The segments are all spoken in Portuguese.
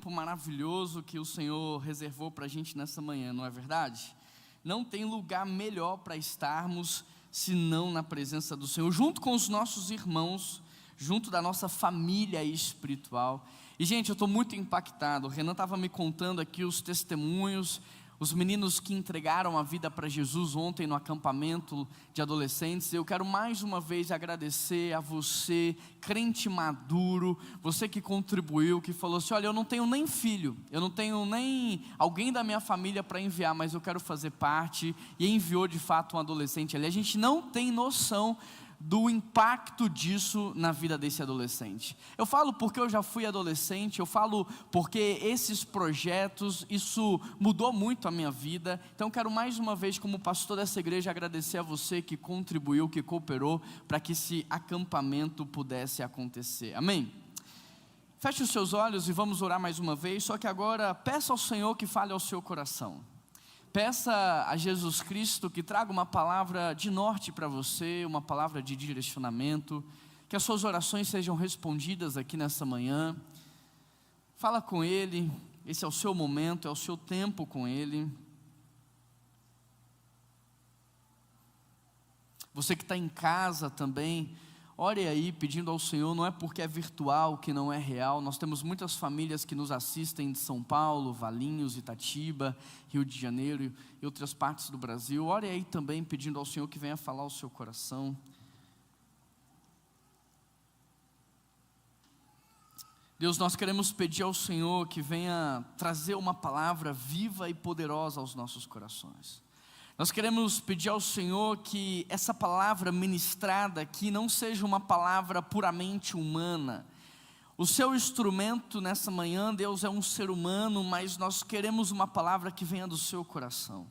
tempo maravilhoso que o Senhor reservou para a gente nessa manhã, não é verdade? Não tem lugar melhor para estarmos senão na presença do Senhor, junto com os nossos irmãos, junto da nossa família espiritual. E gente, eu estou muito impactado. O Renan estava me contando aqui os testemunhos, os meninos que entregaram a vida para Jesus ontem no acampamento de adolescentes. Eu quero mais uma vez agradecer a você, crente maduro, você que contribuiu, que falou assim: olha, eu não tenho nem filho, eu não tenho nem alguém da minha família para enviar, mas eu quero fazer parte, e enviou de fato um adolescente ali. A gente não tem noção do impacto disso na vida desse adolescente. Eu falo porque eu já fui adolescente, eu falo porque esses projetos, isso mudou muito a minha vida. Então quero mais uma vez, como pastor dessa igreja, agradecer a você que contribuiu, que cooperou para que esse acampamento pudesse acontecer. Amém? Feche os seus olhos e vamos orar mais uma vez, só que agora peça ao Senhor que fale ao seu coração. Peça a Jesus Cristo que traga uma palavra de norte para você, uma palavra de direcionamento, que as suas orações sejam respondidas aqui nessa manhã. Fala com Ele, esse é o seu momento, é o seu tempo com Ele. Você que está em casa também, ore aí pedindo ao Senhor. Não é porque é virtual que não é real. Nós temos muitas famílias que nos assistem de São Paulo, Valinhos, Itatiba, Rio de Janeiro e outras partes do Brasil. Ore aí também pedindo ao Senhor que venha falar ao seu coração. Deus, nós queremos pedir ao Senhor que venha trazer uma palavra viva e poderosa aos nossos corações. Nós queremos pedir ao Senhor que essa palavra ministrada aqui não seja uma palavra puramente humana. O seu instrumento nessa manhã, Deus, é um ser humano, mas nós queremos uma palavra que venha do seu coração.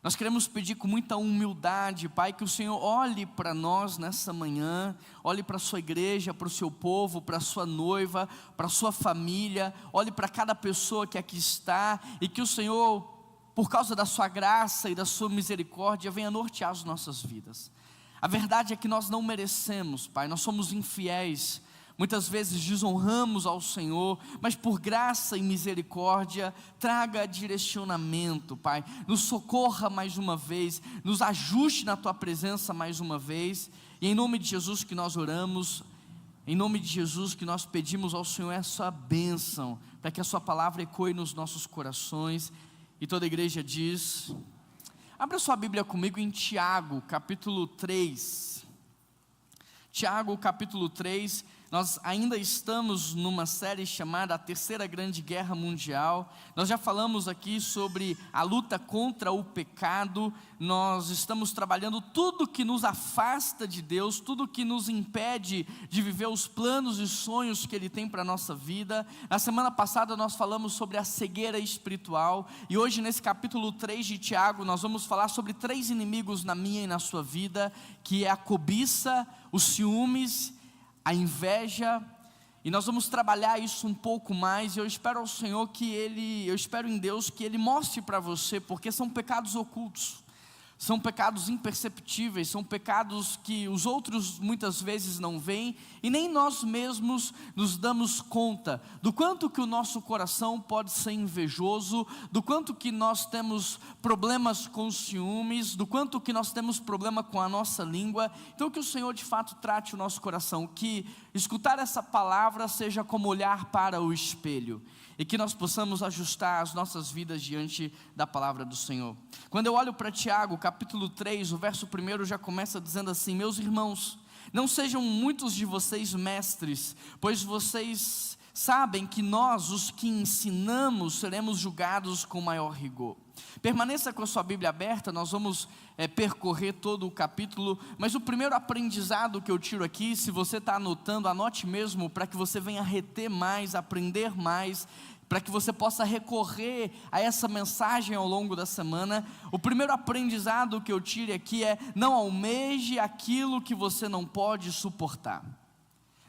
Nós queremos pedir com muita humildade, Pai, que o Senhor olhe para nós nessa manhã, olhe para a sua igreja, para o seu povo, para a sua noiva, para a sua família, olhe para cada pessoa que aqui está, e que o Senhor, por causa da sua graça e da sua misericórdia, venha nortear as nossas vidas. A verdade é que nós não merecemos, Pai, nós somos infiéis, muitas vezes desonramos ao Senhor, mas por graça e misericórdia, traga direcionamento, Pai, nos socorra mais uma vez, nos ajuste na Tua presença mais uma vez, e em nome de Jesus que nós oramos, em nome de Jesus que nós pedimos ao Senhor essa bênção, para que a Sua palavra ecoe nos nossos corações. E toda a igreja diz: abra sua Bíblia comigo em Tiago, capítulo 3. Tiago, capítulo 3, nós ainda estamos numa série chamada A Terceira Grande Guerra Mundial. Nós já falamos aqui sobre a luta contra o pecado. Nós estamos trabalhando tudo que nos afasta de Deus, tudo que nos impede de viver os planos e sonhos que Ele tem para a nossa vida. Na semana passada nós falamos sobre a cegueira espiritual, e hoje nesse capítulo 3 de Tiago nós vamos falar sobre 3 inimigos na minha e na sua vida, que é a cobiça, os ciúmes, a inveja, e nós vamos trabalhar isso um pouco mais. E eu espero ao Senhor eu espero em Deus que Ele mostre para você, porque são pecados ocultos, são pecados imperceptíveis, são pecados que os outros muitas vezes não veem, e nem nós mesmos nos damos conta, do quanto que o nosso coração pode ser invejoso, do quanto que nós temos problemas com ciúmes, do quanto que nós temos problema com a nossa língua. Então que o Senhor de fato trate o nosso coração, que escutar essa palavra seja como olhar para o espelho, e que nós possamos ajustar as nossas vidas diante da palavra do Senhor. Quando eu olho para Tiago, capítulo 3, o verso 1 já começa dizendo assim: meus irmãos, não sejam muitos de vocês mestres, pois vocês sabem que nós, os que ensinamos, seremos julgados com maior rigor. Permaneça com a sua Bíblia aberta, nós vamos percorrer todo o capítulo, mas o primeiro aprendizado que eu tiro aqui, se você está anotando, anote mesmo, para que você venha reter mais, aprender mais, para que você possa recorrer a essa mensagem ao longo da semana. O primeiro aprendizado que eu tiro aqui é: não almeje aquilo que você não pode suportar.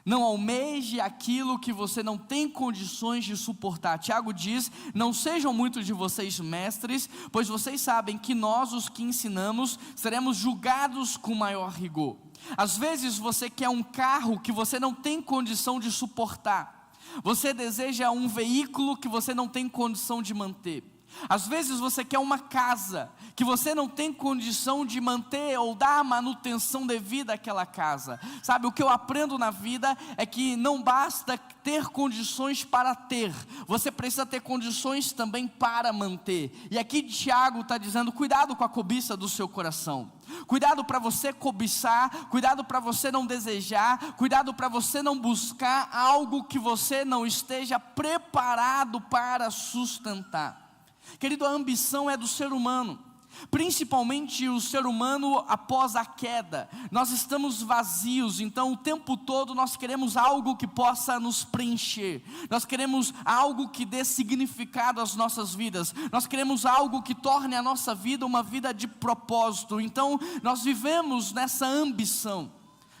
Não almeje aquilo que você não tem condições de suportar. Tiago diz: não sejam muitos de vocês mestres, pois vocês sabem que nós, os que ensinamos, seremos julgados com maior rigor. Às vezes você quer um carro que você não tem condição de suportar. Você deseja um veículo que você não tem condição de manter. Às vezes você quer uma casa que você não tem condição de manter ou dar a manutenção devida àquela casa. Sabe, o que eu aprendo na vida é que não basta ter condições para ter, você precisa ter condições também para manter. E aqui Tiago está dizendo, cuidado com a cobiça do seu coração. Cuidado para você cobiçar, cuidado para você não desejar, cuidado para você não buscar algo que você não esteja preparado para sustentar. Querido, a ambição é do ser humano, principalmente o ser humano após a queda. Nós estamos vazios, então o tempo todo nós queremos algo que possa nos preencher. Nós queremos algo que dê significado às nossas vidas. Nós queremos algo que torne a nossa vida uma vida de propósito. Então nós vivemos nessa ambição.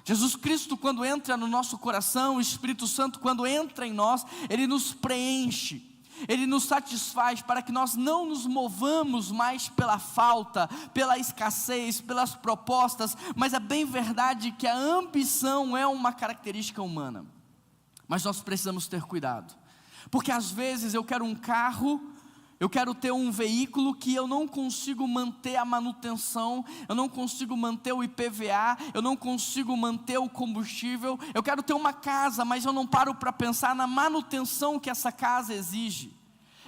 Jesus Cristo, quando entra no nosso coração, o Espírito Santo, quando entra em nós, Ele nos preenche. Ele nos satisfaz para que nós não nos movamos mais pela falta, pela escassez, pelas propostas, mas é bem verdade que a ambição é uma característica humana. Mas nós precisamos ter cuidado, porque às vezes eu quero um carro, eu quero ter um veículo que eu não consigo manter a manutenção, eu não consigo manter o IPVA, eu não consigo manter o combustível. Eu quero ter uma casa, mas eu não paro para pensar na manutenção que essa casa exige.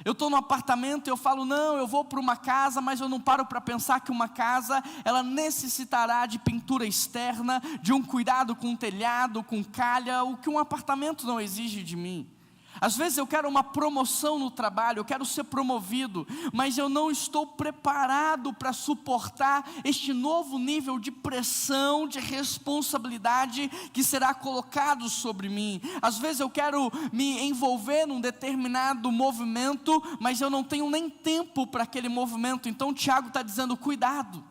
Eu estou no apartamento e eu falo, não, eu vou para uma casa, mas eu não paro para pensar que uma casa, ela necessitará de pintura externa, de um cuidado com o telhado, com calha, o que um apartamento não exige de mim. Às vezes eu quero uma promoção no trabalho, eu quero ser promovido, mas eu não estou preparado para suportar este novo nível de pressão, de responsabilidade que será colocado sobre mim. Às vezes eu quero me envolver num determinado movimento, mas eu não tenho nem tempo para aquele movimento. Então Tiago está dizendo, cuidado.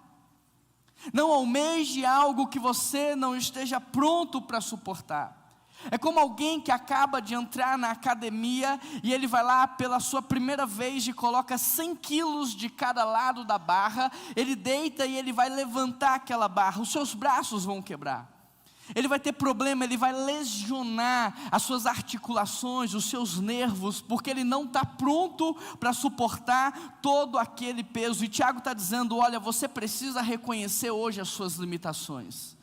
Não almeje algo que você não esteja pronto para suportar. É como alguém que acaba de entrar na academia e ele vai lá pela sua primeira vez e coloca 100 quilos de cada lado da barra. Ele deita e ele vai levantar aquela barra, os seus braços vão quebrar. Ele vai ter problema, ele vai lesionar as suas articulações, os seus nervos, porque ele não está pronto para suportar todo aquele peso. E Tiago está dizendo, olha, você precisa reconhecer hoje as suas limitações.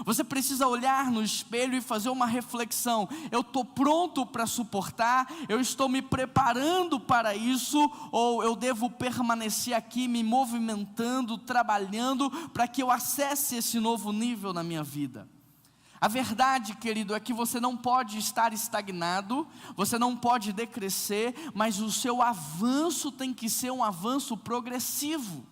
Você precisa olhar no espelho e fazer uma reflexão. Eu estou pronto para suportar? Eu estou me preparando para isso? Ou eu devo permanecer aqui me movimentando, trabalhando para que eu acesse esse novo nível na minha vida? A verdade, querido, é que você não pode estar estagnado, você não pode decrescer, mas o seu avanço tem que ser um avanço progressivo.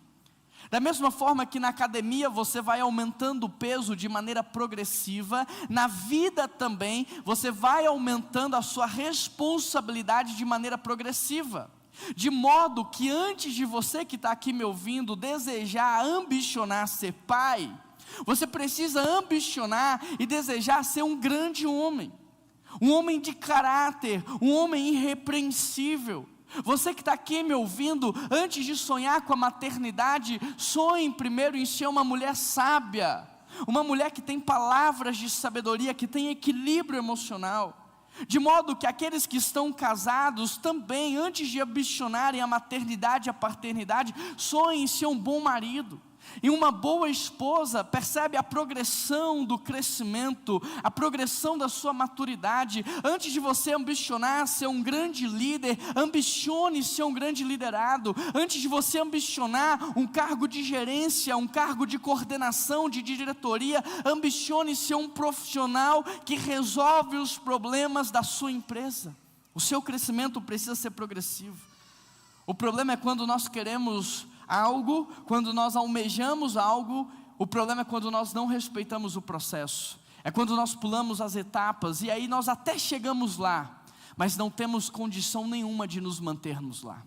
Da mesma forma que na academia você vai aumentando o peso de maneira progressiva, na vida também você vai aumentando a sua responsabilidade de maneira progressiva. De modo que antes de você que está aqui me ouvindo desejar, ambicionar ser pai, você precisa ambicionar e desejar ser um grande homem. Um homem de caráter, um homem irrepreensível. Você que está aqui me ouvindo, antes de sonhar com a maternidade, sonhe primeiro em ser uma mulher sábia, uma mulher que tem palavras de sabedoria, que tem equilíbrio emocional, de modo que aqueles que estão casados também, antes de ambicionarem a maternidade e a paternidade, sonhem em ser um bom marido. E uma boa esposa percebe a progressão do crescimento, a progressão da sua maturidade. Antes de você ambicionar ser um grande líder, ambicione ser um grande liderado. Antes de você ambicionar um cargo de gerência, um cargo de coordenação, de diretoria, ambicione ser um profissional que resolve os problemas da sua empresa. O seu crescimento precisa ser progressivo. O problema é quando nós queremos algo, quando nós almejamos algo, o problema é quando nós não respeitamos o processo, é quando nós pulamos as etapas, e aí nós até chegamos lá, mas não temos condição nenhuma de nos mantermos lá.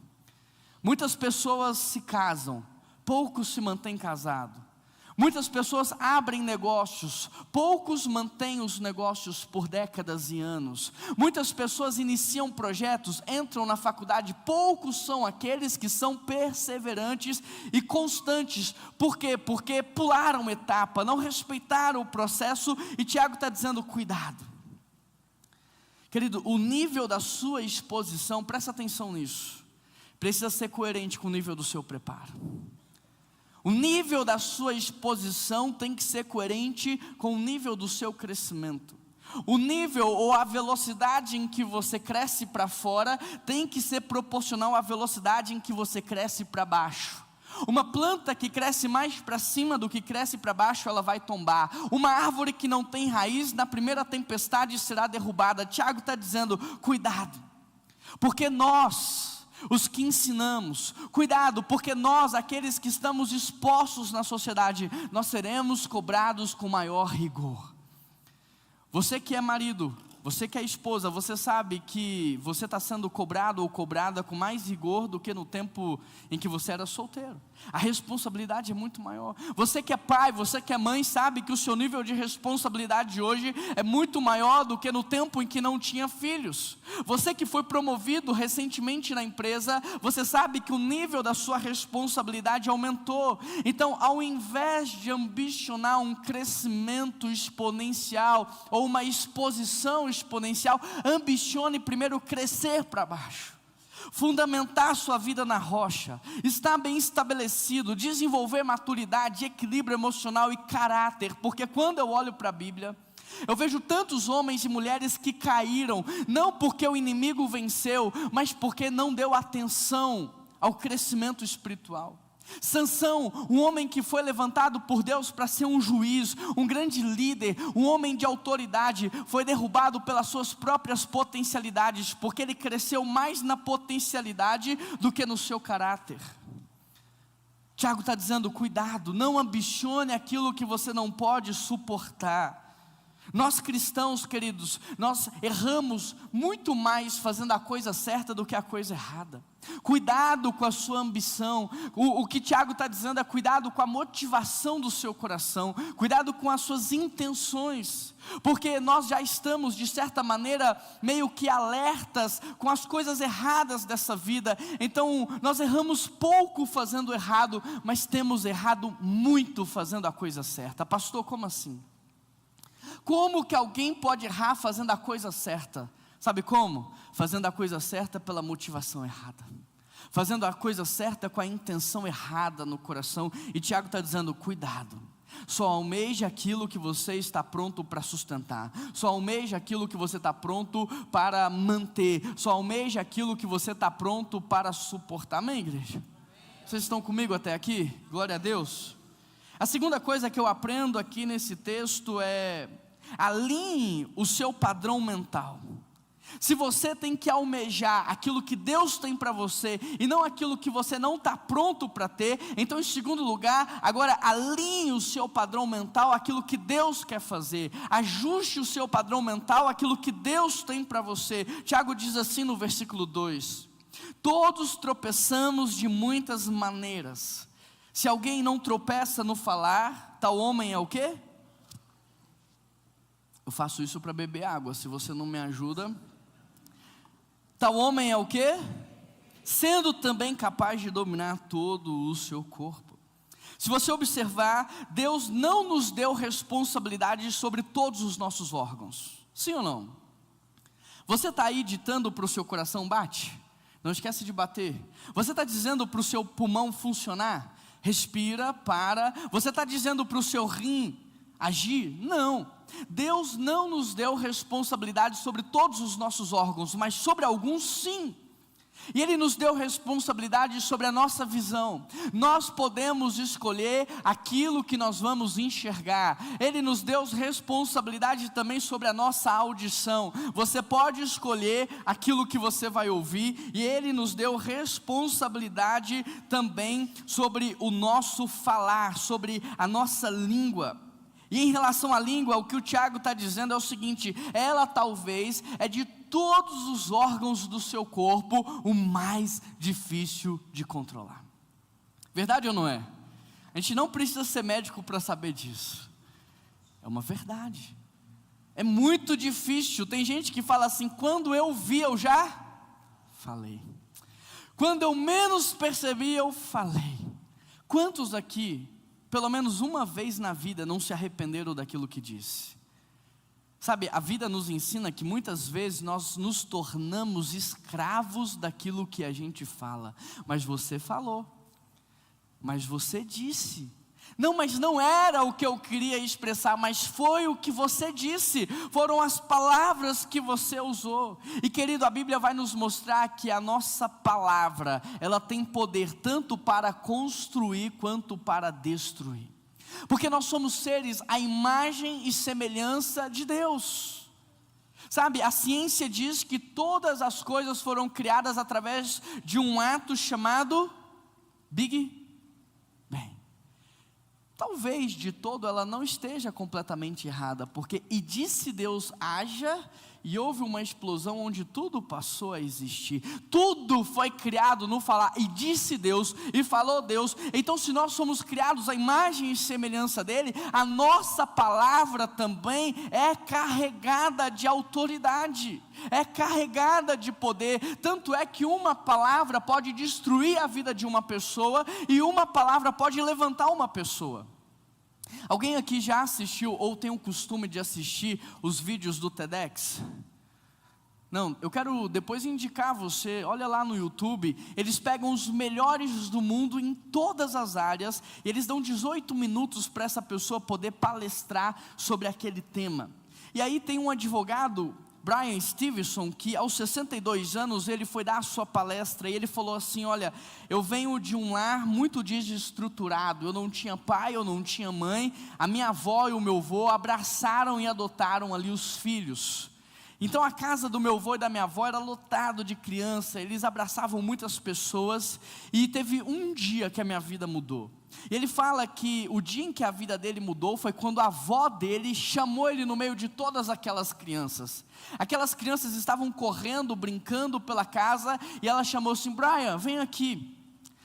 Muitas pessoas se casam, poucos se mantêm casados. Muitas pessoas abrem negócios, poucos mantêm os negócios por décadas e anos. Muitas pessoas iniciam projetos, entram na faculdade, poucos são aqueles que são perseverantes e constantes. Por quê? Porque pularam etapa, não respeitaram o processo, e Tiago está dizendo, cuidado. Querido, o nível da sua exposição, presta atenção nisso, precisa ser coerente com o nível do seu preparo. O nível da sua exposição tem que ser coerente com o nível do seu crescimento. O nível ou a velocidade em que você cresce para fora tem que ser proporcional à velocidade em que você cresce para baixo. Uma planta que cresce mais para cima do que cresce para baixo, ela vai tombar. Uma árvore que não tem raiz, na primeira tempestade será derrubada. Tiago está dizendo, cuidado, porque nós, os que ensinamos, cuidado, porque nós, aqueles que estamos expostos na sociedade, nós seremos cobrados com maior rigor. Você que é marido, você que é esposa, você sabe que você está sendo cobrado ou cobrada com mais rigor do que no tempo em que você era solteiro. A responsabilidade é muito maior. Você que é pai, você que é mãe, sabe que o seu nível de responsabilidade hoje é muito maior do que no tempo em que não tinha filhos. Você que foi promovido recentemente na empresa, você sabe que o nível da sua responsabilidade aumentou. Então, ao invés de ambicionar um crescimento exponencial ou uma exposição exponencial, ambicione primeiro crescer para baixo. Fundamentar sua vida na rocha, estar bem estabelecido, desenvolver maturidade, equilíbrio emocional e caráter, porque quando eu olho para a Bíblia, eu vejo tantos homens e mulheres que caíram, não porque o inimigo venceu, mas porque não deu atenção ao crescimento espiritual. Sansão, um homem que foi levantado por Deus para ser um juiz, um grande líder, um homem de autoridade, foi derrubado pelas suas próprias potencialidades, porque ele cresceu mais na potencialidade do que no seu caráter. Tiago está dizendo, cuidado, não ambicione aquilo que você não pode suportar. Nós cristãos, queridos, nós erramos muito mais fazendo a coisa certa do que a coisa errada. Cuidado com a sua ambição. O que Tiago está dizendo é cuidado com a motivação do seu coração, cuidado com as suas intenções, porque nós já estamos de certa maneira meio que alertas com as coisas erradas dessa vida. Então nós erramos pouco fazendo errado, mas temos errado muito fazendo a coisa certa. Pastor, como assim? Como que alguém pode errar fazendo a coisa certa? Sabe como? Fazendo a coisa certa pela motivação errada, fazendo a coisa certa com a intenção errada no coração. E Tiago está dizendo, cuidado, só almeje aquilo que você está pronto para sustentar, só almeje aquilo que você está pronto para manter, só almeje aquilo que você está pronto para suportar. Amém, igreja? Vocês estão comigo até aqui? Glória a Deus. A segunda coisa que eu aprendo aqui nesse texto é: alinhe o seu padrão mental. Se você tem que almejar aquilo que Deus tem para você e não aquilo que você não está pronto para ter, então, em segundo lugar, agora alinhe o seu padrão mental àquilo que Deus quer fazer. Ajuste o seu padrão mental àquilo que Deus tem para você. Tiago diz assim no versículo 2: todos tropeçamos de muitas maneiras. Se alguém não tropeça no falar, tal homem é o quê? Eu faço isso para beber água, se você não me ajuda. Tal homem é o quê? Sendo também capaz de dominar todo o seu corpo. Se você observar, Deus não nos deu responsabilidade sobre todos os nossos órgãos. Sim ou não? Você está aí ditando para o seu coração, bate? Não esquece de bater. Você está dizendo para o seu pulmão funcionar? Respira, para. Você está dizendo para o seu rim agir? Não. Deus não nos deu responsabilidade sobre todos os nossos órgãos, mas sobre alguns sim. E Ele nos deu responsabilidade sobre a nossa visão. Nós podemos escolher aquilo que nós vamos enxergar. Ele nos deu responsabilidade também sobre a nossa audição. Você pode escolher aquilo que você vai ouvir. E Ele nos deu responsabilidade também sobre o nosso falar, sobre a nossa língua. E em relação à língua, o que o Tiago está dizendo é o seguinte: ela talvez é de todos os órgãos do seu corpo o mais difícil de controlar. Verdade ou não é? A gente não precisa ser médico para saber disso. É uma verdade. É muito difícil. Tem gente que fala assim: quando eu vi, eu já falei. Quando eu menos percebi, eu falei. Quantos aqui, pelo menos uma vez na vida, não se arrependeram daquilo que disse? Sabe, a vida nos ensina que muitas vezes nós nos tornamos escravos daquilo que a gente fala. Mas você falou, mas você disse. Não, mas não era o que eu queria expressar, mas foi o que você disse, foram as palavras que você usou. E querido, a Bíblia vai nos mostrar que a nossa palavra, ela tem poder tanto para construir quanto para destruir. Porque nós somos seres à imagem e semelhança de Deus. Sabe, a ciência diz que todas as coisas foram criadas através de um ato chamado Big Bang. Talvez de todo ela não esteja completamente errada, porque e disse Deus haja, e houve uma explosão onde tudo passou a existir. Tudo foi criado no falar, e disse Deus, e falou Deus. Então se nós somos criados à imagem e semelhança dele, a nossa palavra também é carregada de autoridade, é carregada de poder. Tanto é que uma palavra pode destruir a vida de uma pessoa, e uma palavra pode levantar uma pessoa. Alguém aqui já assistiu ou tem o costume de assistir os vídeos do TEDx? Não, eu quero depois indicar você, olha lá no YouTube, eles pegam os melhores do mundo em todas as áreas, e eles dão 18 minutos para essa pessoa poder palestrar sobre aquele tema. E aí tem um advogado, Bryan Stevenson, que aos 62 anos ele foi dar a sua palestra, e ele falou assim: olha, eu venho de um lar muito desestruturado, eu não tinha pai, eu não tinha mãe, a minha avó e o meu avô abraçaram e adotaram ali os filhos. Então a casa do meu avô e da minha avó era lotado de criança, eles abraçavam muitas pessoas, e teve um dia que a minha vida mudou. E ele fala que o dia em que a vida dele mudou foi quando a avó dele chamou ele no meio de todas aquelas crianças. Aquelas crianças estavam correndo, brincando pela casa, e ela chamou assim: Bryan, vem aqui,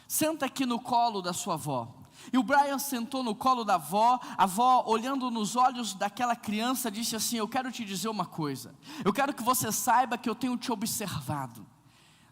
senta aqui no colo da sua avó. E o Bryan sentou no colo da avó, a avó, olhando nos olhos daquela criança, disse assim: eu quero te dizer uma coisa, eu quero que você saiba que eu tenho te observado.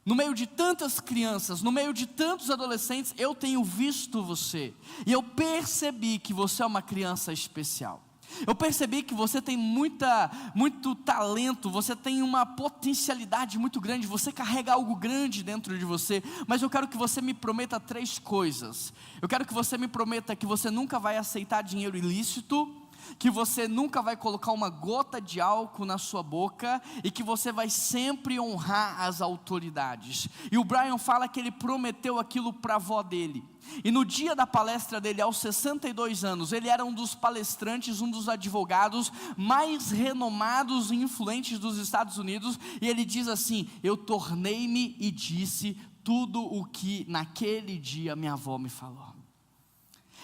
No meio de tantas crianças, no meio de tantos adolescentes, eu tenho visto você, e eu percebi que você é uma criança especial. Eu percebi que você tem muito talento, você tem uma potencialidade muito grande, você carrega algo grande dentro de você, mas eu quero que você me prometa 3 coisas. Eu quero que você me prometa que você nunca vai aceitar dinheiro ilícito, que você nunca vai colocar uma gota de álcool na sua boca, e que você vai sempre honrar as autoridades. E o Bryan fala que ele prometeu aquilo para a avó dele. E no dia da palestra dele, aos 62 anos, ele era um dos palestrantes, um dos advogados mais renomados e influentes dos Estados Unidos, e ele diz assim: eu tornei-me e disse tudo o que naquele dia minha avó me falou.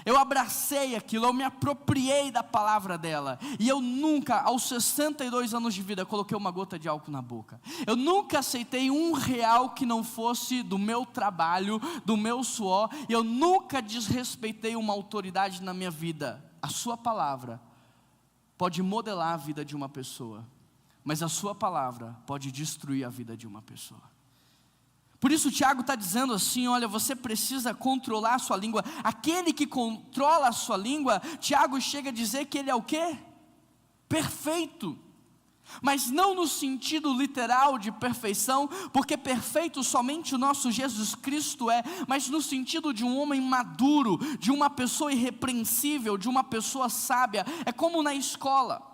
Eu abracei aquilo, eu me apropriei da palavra dela, e eu nunca, aos 62 anos de vida, coloquei uma gota de álcool na boca. Eu nunca aceitei R$1 que não fosse do meu trabalho, do meu suor, e eu nunca desrespeitei uma autoridade na minha vida. A sua palavra pode modelar a vida de uma pessoa, mas a sua palavra pode destruir a vida de uma pessoa. Por isso Tiago está dizendo assim: olha, você precisa controlar a sua língua. Aquele que controla a sua língua, Tiago chega a dizer que ele é o quê? Perfeito. Mas não no sentido literal de perfeição, porque perfeito somente o nosso Jesus Cristo é, mas no sentido de um homem maduro, de uma pessoa irrepreensível, de uma pessoa sábia. É como na escola.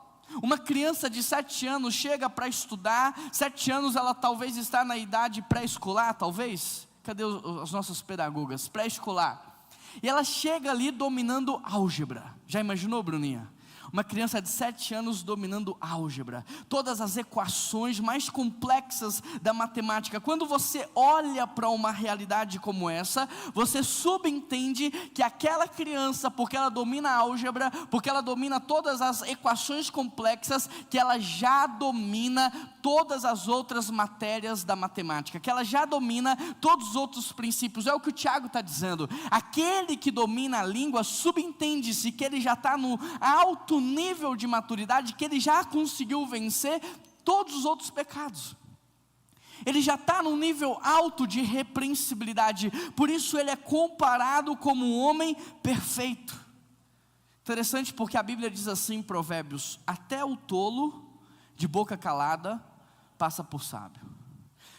Uma criança de 7 anos chega para estudar, 7 anos ela talvez está na idade pré-escolar, talvez. Cadê as nossas pedagogas? Pré-escolar. E ela chega ali dominando álgebra. Já imaginou, Bruninha? Uma criança de 7 anos dominando álgebra, todas as equações mais complexas da matemática. Quando você olha para uma realidade como essa, você subentende que aquela criança, porque ela domina a álgebra, porque ela domina todas as equações complexas, que ela já domina todas as outras matérias da matemática, que ela já domina todos os outros princípios. É o que o Tiago está dizendo. Aquele que domina a língua, subentende-se que ele já está no alto nível de maturidade, que ele já conseguiu vencer todos os outros pecados. Ele já está num nível alto de repreensibilidade, por isso ele é comparado como um homem perfeito. Interessante, porque a Bíblia diz assim em Provérbios: até o tolo de boca calada passa por sábio.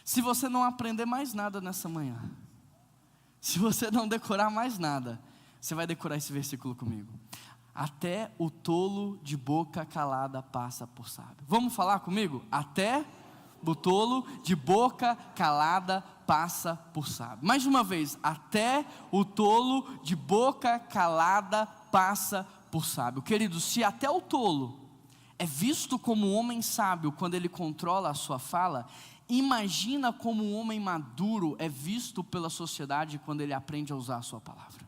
Se você não aprender mais nada nessa manhã, se você não decorar mais nada, você vai decorar esse versículo comigo. Até o tolo de boca calada passa por sábio. Vamos falar comigo? Até o tolo de boca calada passa por sábio. Mais uma vez, até o tolo de boca calada passa por sábio. Queridos, se até o tolo é visto como um homem sábio quando ele controla a sua fala, imagina como um homem maduro é visto pela sociedade quando ele aprende a usar a sua palavra.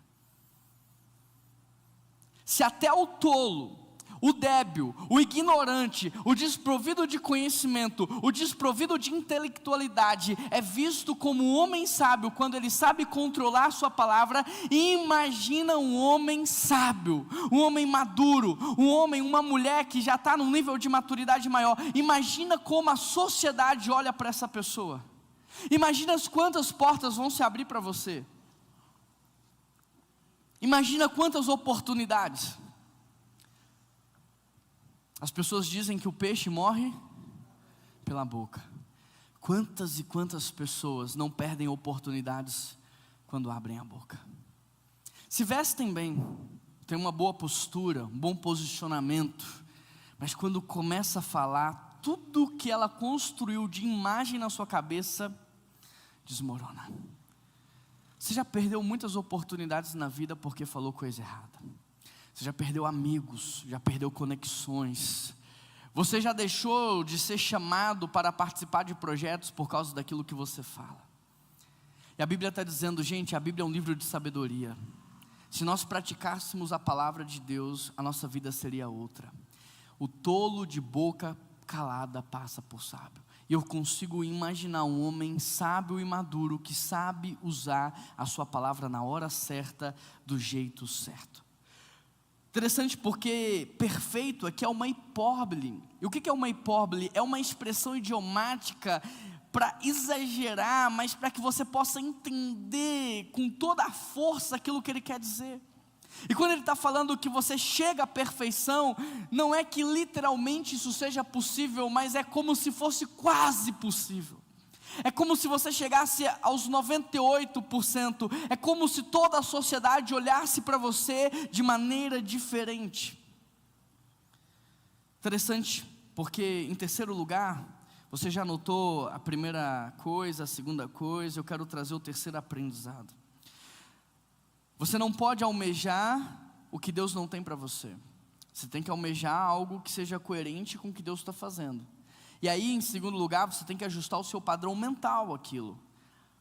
Se até o tolo, o débil, o ignorante, o desprovido de conhecimento, o desprovido de intelectualidade é visto como um homem sábio quando ele sabe controlar a sua palavra, imagina um homem sábio, um homem maduro, um homem, uma mulher que já está num nível de maturidade maior. Imagina como a sociedade olha para essa pessoa. Imagina as quantas portas vão se abrir para você. Imagina quantas oportunidades. As pessoas dizem que o peixe morre pela boca. Quantas e quantas pessoas não perdem oportunidades quando abrem a boca? Se vestem bem, tem uma boa postura, um bom posicionamento, mas quando começa a falar, tudo que ela construiu de imagem na sua cabeça desmorona. Você já perdeu muitas oportunidades na vida porque falou coisa errada. Você já perdeu amigos, já perdeu conexões. Você já deixou de ser chamado para participar de projetos por causa daquilo que você fala. E a Bíblia está dizendo, gente, a Bíblia é um livro de sabedoria. Se nós praticássemos a palavra de Deus, a nossa vida seria outra. O tolo de boca calada passa por sábio. E eu consigo imaginar um homem sábio e maduro que sabe usar a sua palavra na hora certa, do jeito certo. Interessante porque perfeito aqui é uma hipérbole. E o que é uma hipérbole? É uma expressão idiomática para exagerar, mas para que você possa entender com toda a força aquilo que ele quer dizer. E quando ele está falando que você chega à perfeição, não é que literalmente isso seja possível, mas é como se fosse quase possível. É como se você chegasse aos 98%, é como se toda a sociedade olhasse para você de maneira diferente. Interessante, porque em terceiro lugar, você já notou a primeira coisa, a segunda coisa, eu quero trazer o terceiro aprendizado. Você não pode almejar o que Deus não tem para você. Você tem que almejar algo que seja coerente com o que Deus está fazendo. E aí, em segundo lugar, você tem que ajustar o seu padrão mental àquilo.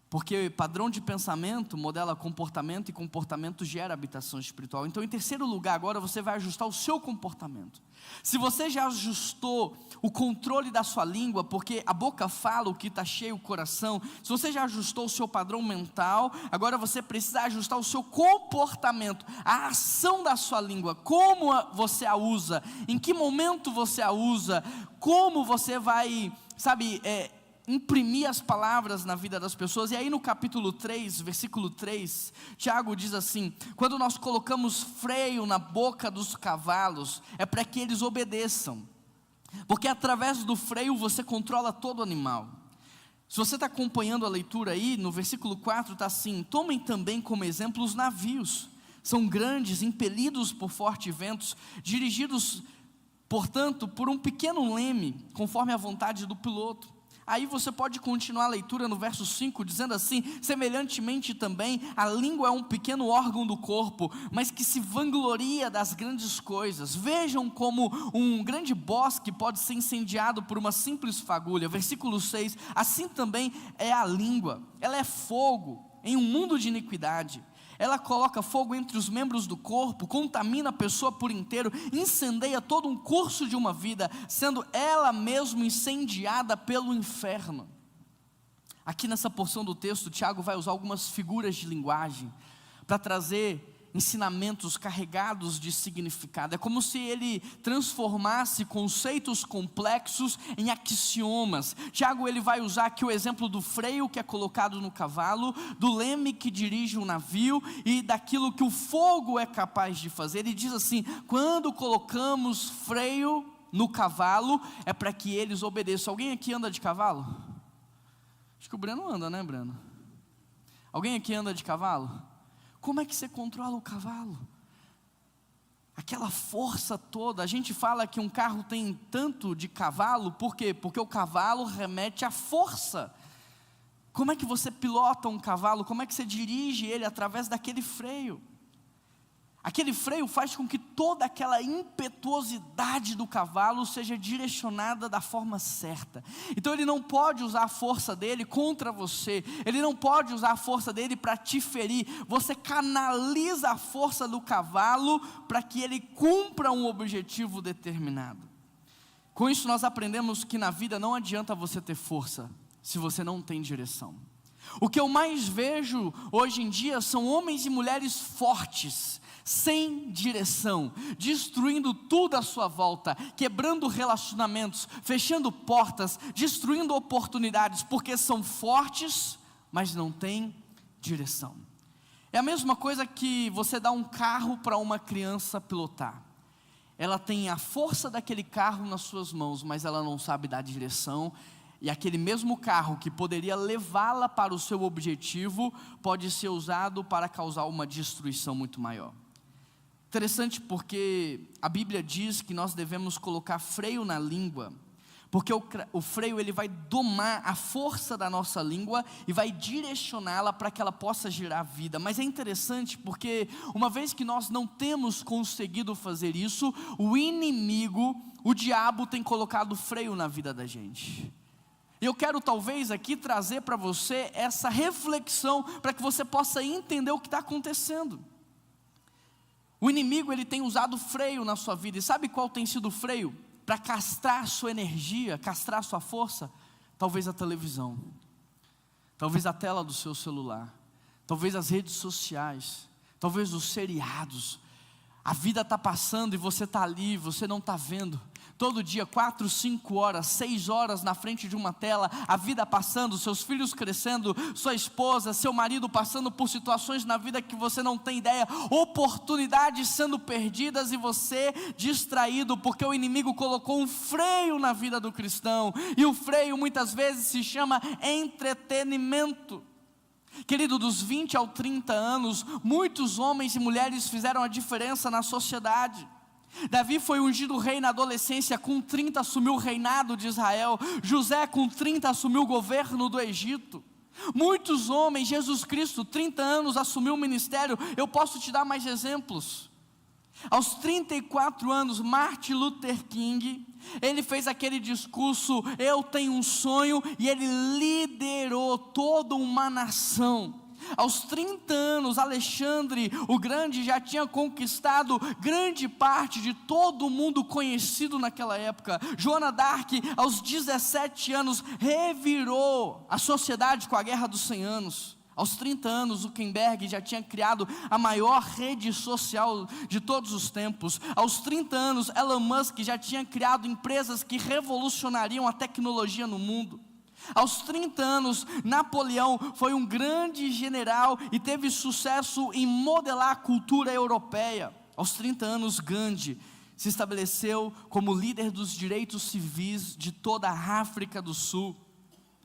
Porque padrão de pensamento modela comportamento e comportamento gera habitação espiritual. Então, em terceiro lugar, agora você vai ajustar o seu comportamento. Se você já ajustou o controle da sua língua, porque a boca fala o que está cheio o coração, se você já ajustou o seu padrão mental, agora você precisa ajustar o seu comportamento, a ação da sua língua, como você a usa, em que momento você a usa, como você vai, imprimir as palavras na vida das pessoas. E aí no capítulo 3, versículo 3, Tiago diz assim: quando nós colocamos freio na boca dos cavalos, é para que eles obedeçam, porque através do freio você controla todo animal. Se você está acompanhando a leitura aí, no versículo 4 está assim: tomem também como exemplo os navios, são grandes, impelidos por fortes ventos, dirigidos, portanto, por um pequeno leme, conforme a vontade do piloto. Aí você pode continuar a leitura no verso 5, dizendo assim: semelhantemente também, a língua é um pequeno órgão do corpo, mas que se vangloria das grandes coisas. Vejam como um grande bosque pode ser incendiado por uma simples fagulha. Versículo 6, assim também é a língua, ela é fogo em um mundo de iniquidade. Ela coloca fogo entre os membros do corpo, contamina a pessoa por inteiro, incendeia todo um curso de uma vida, sendo ela mesma incendiada pelo inferno. Aqui nessa porção do texto, Tiago vai usar algumas figuras de linguagem para trazer ensinamentos carregados de significado. É como se ele transformasse conceitos complexos em axiomas. Tiago ele vai usar aqui o exemplo do freio que é colocado no cavalo, do leme que dirige um navio e daquilo que o fogo é capaz de fazer. Ele diz assim: quando colocamos freio no cavalo é para que eles obedeçam. Alguém aqui anda de cavalo? Acho que o Breno anda, né, Breno? Alguém aqui anda de cavalo? Como é que você controla o cavalo? Aquela força toda. A gente fala que um carro tem tanto de cavalo, por quê? Porque o cavalo remete à força. Como é que você pilota um cavalo? Como é que você dirige ele? Através daquele freio. Aquele freio faz com que toda aquela impetuosidade do cavalo seja direcionada da forma certa. Então ele não pode usar a força dele contra você, ele não pode usar a força dele para te ferir. Você canaliza a força do cavalo para que ele cumpra um objetivo determinado. Com isso nós aprendemos que na vida não adianta você ter força se você não tem direção. O que eu mais vejo hoje em dia são homens e mulheres fortes, sem direção, destruindo tudo à sua volta, quebrando relacionamentos, fechando portas, destruindo oportunidades, porque são fortes, mas não têm direção. É a mesma coisa que você dá um carro para uma criança pilotar. Ela tem a força daquele carro nas suas mãos, mas ela não sabe dar direção. E aquele mesmo carro que poderia levá-la para o seu objetivo, pode ser usado para causar uma destruição muito maior. Interessante porque a Bíblia diz que nós devemos colocar freio na língua, porque o freio ele vai domar a força da nossa língua e vai direcioná-la para que ela possa gerar vida. Mas é interessante porque uma vez que nós não temos conseguido fazer isso, o inimigo, o diabo tem colocado freio na vida da gente. Eu quero talvez aqui trazer para você essa reflexão, para que você possa entender o que está acontecendo. O inimigo ele tem usado freio na sua vida, e sabe qual tem sido o freio? Para castrar a sua energia, castrar a sua força. Talvez a televisão, talvez a tela do seu celular, talvez as redes sociais, talvez os seriados. A vida está passando e você está ali, você não está vendo. Todo dia 4, 5 horas, 6 horas na frente de uma tela, a vida passando, seus filhos crescendo, sua esposa, seu marido passando por situações na vida que você não tem ideia, oportunidades sendo perdidas e você distraído, porque o inimigo colocou um freio na vida do cristão, e o freio muitas vezes se chama entretenimento. Querido, dos 20 aos 30 anos, muitos homens e mulheres fizeram a diferença na sociedade. Davi foi ungido rei na adolescência, com 30 assumiu o reinado de Israel. José com 30 assumiu o governo do Egito. Muitos homens, Jesus Cristo, 30 anos assumiu o ministério. Eu posso te dar mais exemplos. Aos 34 anos, Martin Luther King, ele fez aquele discurso, eu tenho um sonho, e ele liderou toda uma nação. Aos 30 anos, Alexandre o Grande já tinha conquistado grande parte de todo o mundo conhecido naquela época. Joana d'Arc, aos 17 anos, revirou a sociedade com a Guerra dos 100 anos. Aos 30 anos, Zuckerberg já tinha criado a maior rede social de todos os tempos. Aos 30 anos, Elon Musk já tinha criado empresas que revolucionariam a tecnologia no mundo. Aos 30 anos, Napoleão foi um grande general e teve sucesso em modelar a cultura europeia. Aos 30 anos, Gandhi se estabeleceu como líder dos direitos civis de toda a África do Sul.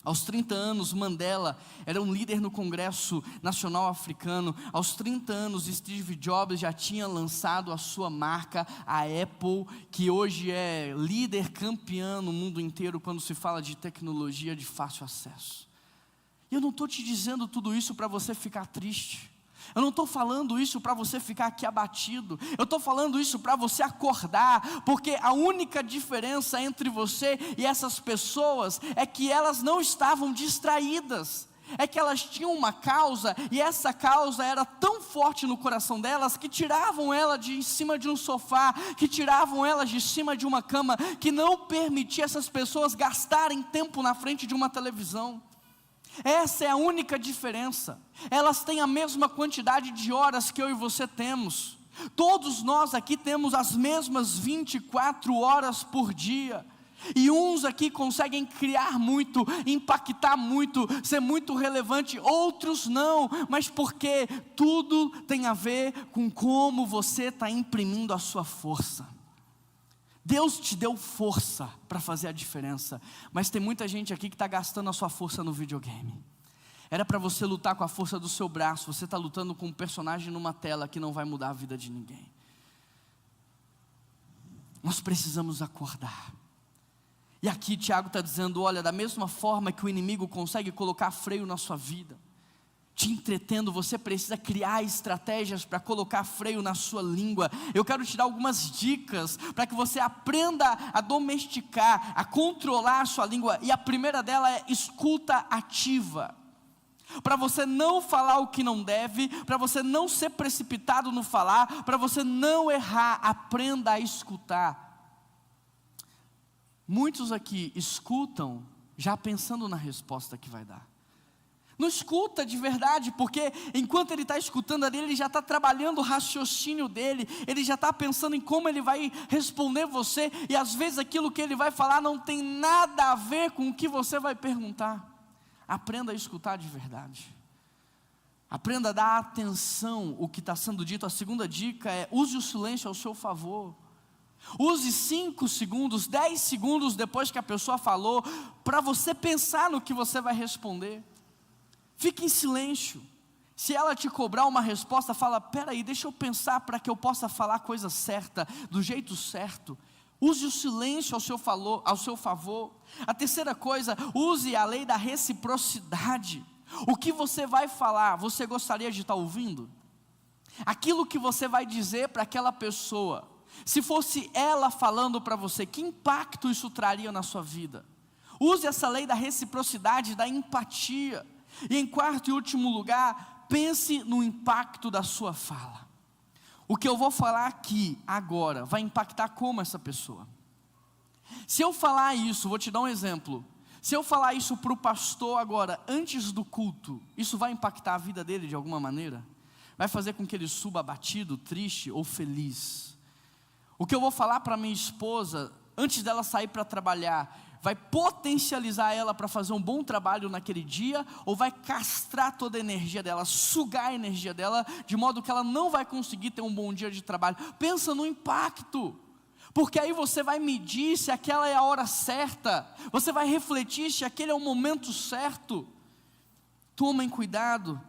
Aos 30 anos, Mandela era um líder no Congresso Nacional Africano. Aos 30 anos, Steve Jobs já tinha lançado a sua marca, a Apple, que hoje é líder campeã no mundo inteiro quando se fala de tecnologia de fácil acesso. E eu não estou te dizendo tudo isso para você ficar triste. Eu não estou falando isso para você ficar aqui abatido. Eu estou falando isso para você acordar, porque a única diferença entre você e essas pessoas é que elas não estavam distraídas. É que elas tinham uma causa, e essa causa era tão forte no coração delas, que tiravam ela de cima de um sofá, que tiravam elas de cima de uma cama, que não permitia essas pessoas gastarem tempo na frente de uma televisão. Essa é a única diferença. Elas têm a mesma quantidade de horas que eu e você temos. Todos nós aqui temos as mesmas 24 horas por dia. E uns aqui conseguem criar muito, impactar muito, ser muito relevante, outros não. Mas porque tudo tem a ver com como você está imprimindo a sua força. Deus te deu força para fazer a diferença, mas tem muita gente aqui que está gastando a sua força no videogame. Era para você lutar com a força do seu braço, você está lutando com um personagem numa tela que não vai mudar a vida de ninguém. Nós precisamos acordar. E aqui Tiago está dizendo, olha, da mesma forma que o inimigo consegue colocar freio na sua vida, te entretendo, você precisa criar estratégias para colocar freio na sua língua. Eu quero te dar algumas dicas para que você aprenda a domesticar, a controlar a sua língua. E a primeira dela é escuta ativa. Para você não falar o que não deve, para você não ser precipitado no falar, para você não errar, aprenda a escutar. Muitos aqui escutam já pensando na resposta que vai dar. Não escuta de verdade, porque enquanto ele está escutando ali, ele já está trabalhando o raciocínio dele, ele já está pensando em como ele vai responder você, e às vezes aquilo que ele vai falar não tem nada a ver com o que você vai perguntar. Aprenda a escutar de verdade. Aprenda a dar atenção ao que está sendo dito. A segunda dica é, use o silêncio ao seu favor. Use 5 segundos, 10 segundos depois que a pessoa falou, para você pensar no que você vai responder. Fique em silêncio. Se ela te cobrar uma resposta, fala, peraí, deixa eu pensar para que eu possa falar a coisa certa, do jeito certo. Use o silêncio ao seu favor. A terceira coisa, use a lei da reciprocidade. O que você vai falar, você gostaria de estar ouvindo? Aquilo que você vai dizer para aquela pessoa, se fosse ela falando para você, que impacto isso traria na sua vida? Use essa lei da reciprocidade, da empatia. E em quarto e último lugar, pense no impacto da sua fala. O que eu vou falar aqui, agora, vai impactar como essa pessoa? Se eu falar isso, vou te dar um exemplo. Se eu falar isso para o pastor agora, antes do culto, isso vai impactar a vida dele de alguma maneira? Vai fazer com que ele suba abatido, triste ou feliz? O que eu vou falar para minha esposa, antes dela sair para trabalhar, vai potencializar ela para fazer um bom trabalho naquele dia, ou vai castrar toda a energia dela, sugar a energia dela, de modo que ela não vai conseguir ter um bom dia de trabalho? Pensa no impacto, porque aí você vai medir se aquela é a hora certa, você vai refletir se aquele é o momento certo. Tomem cuidado.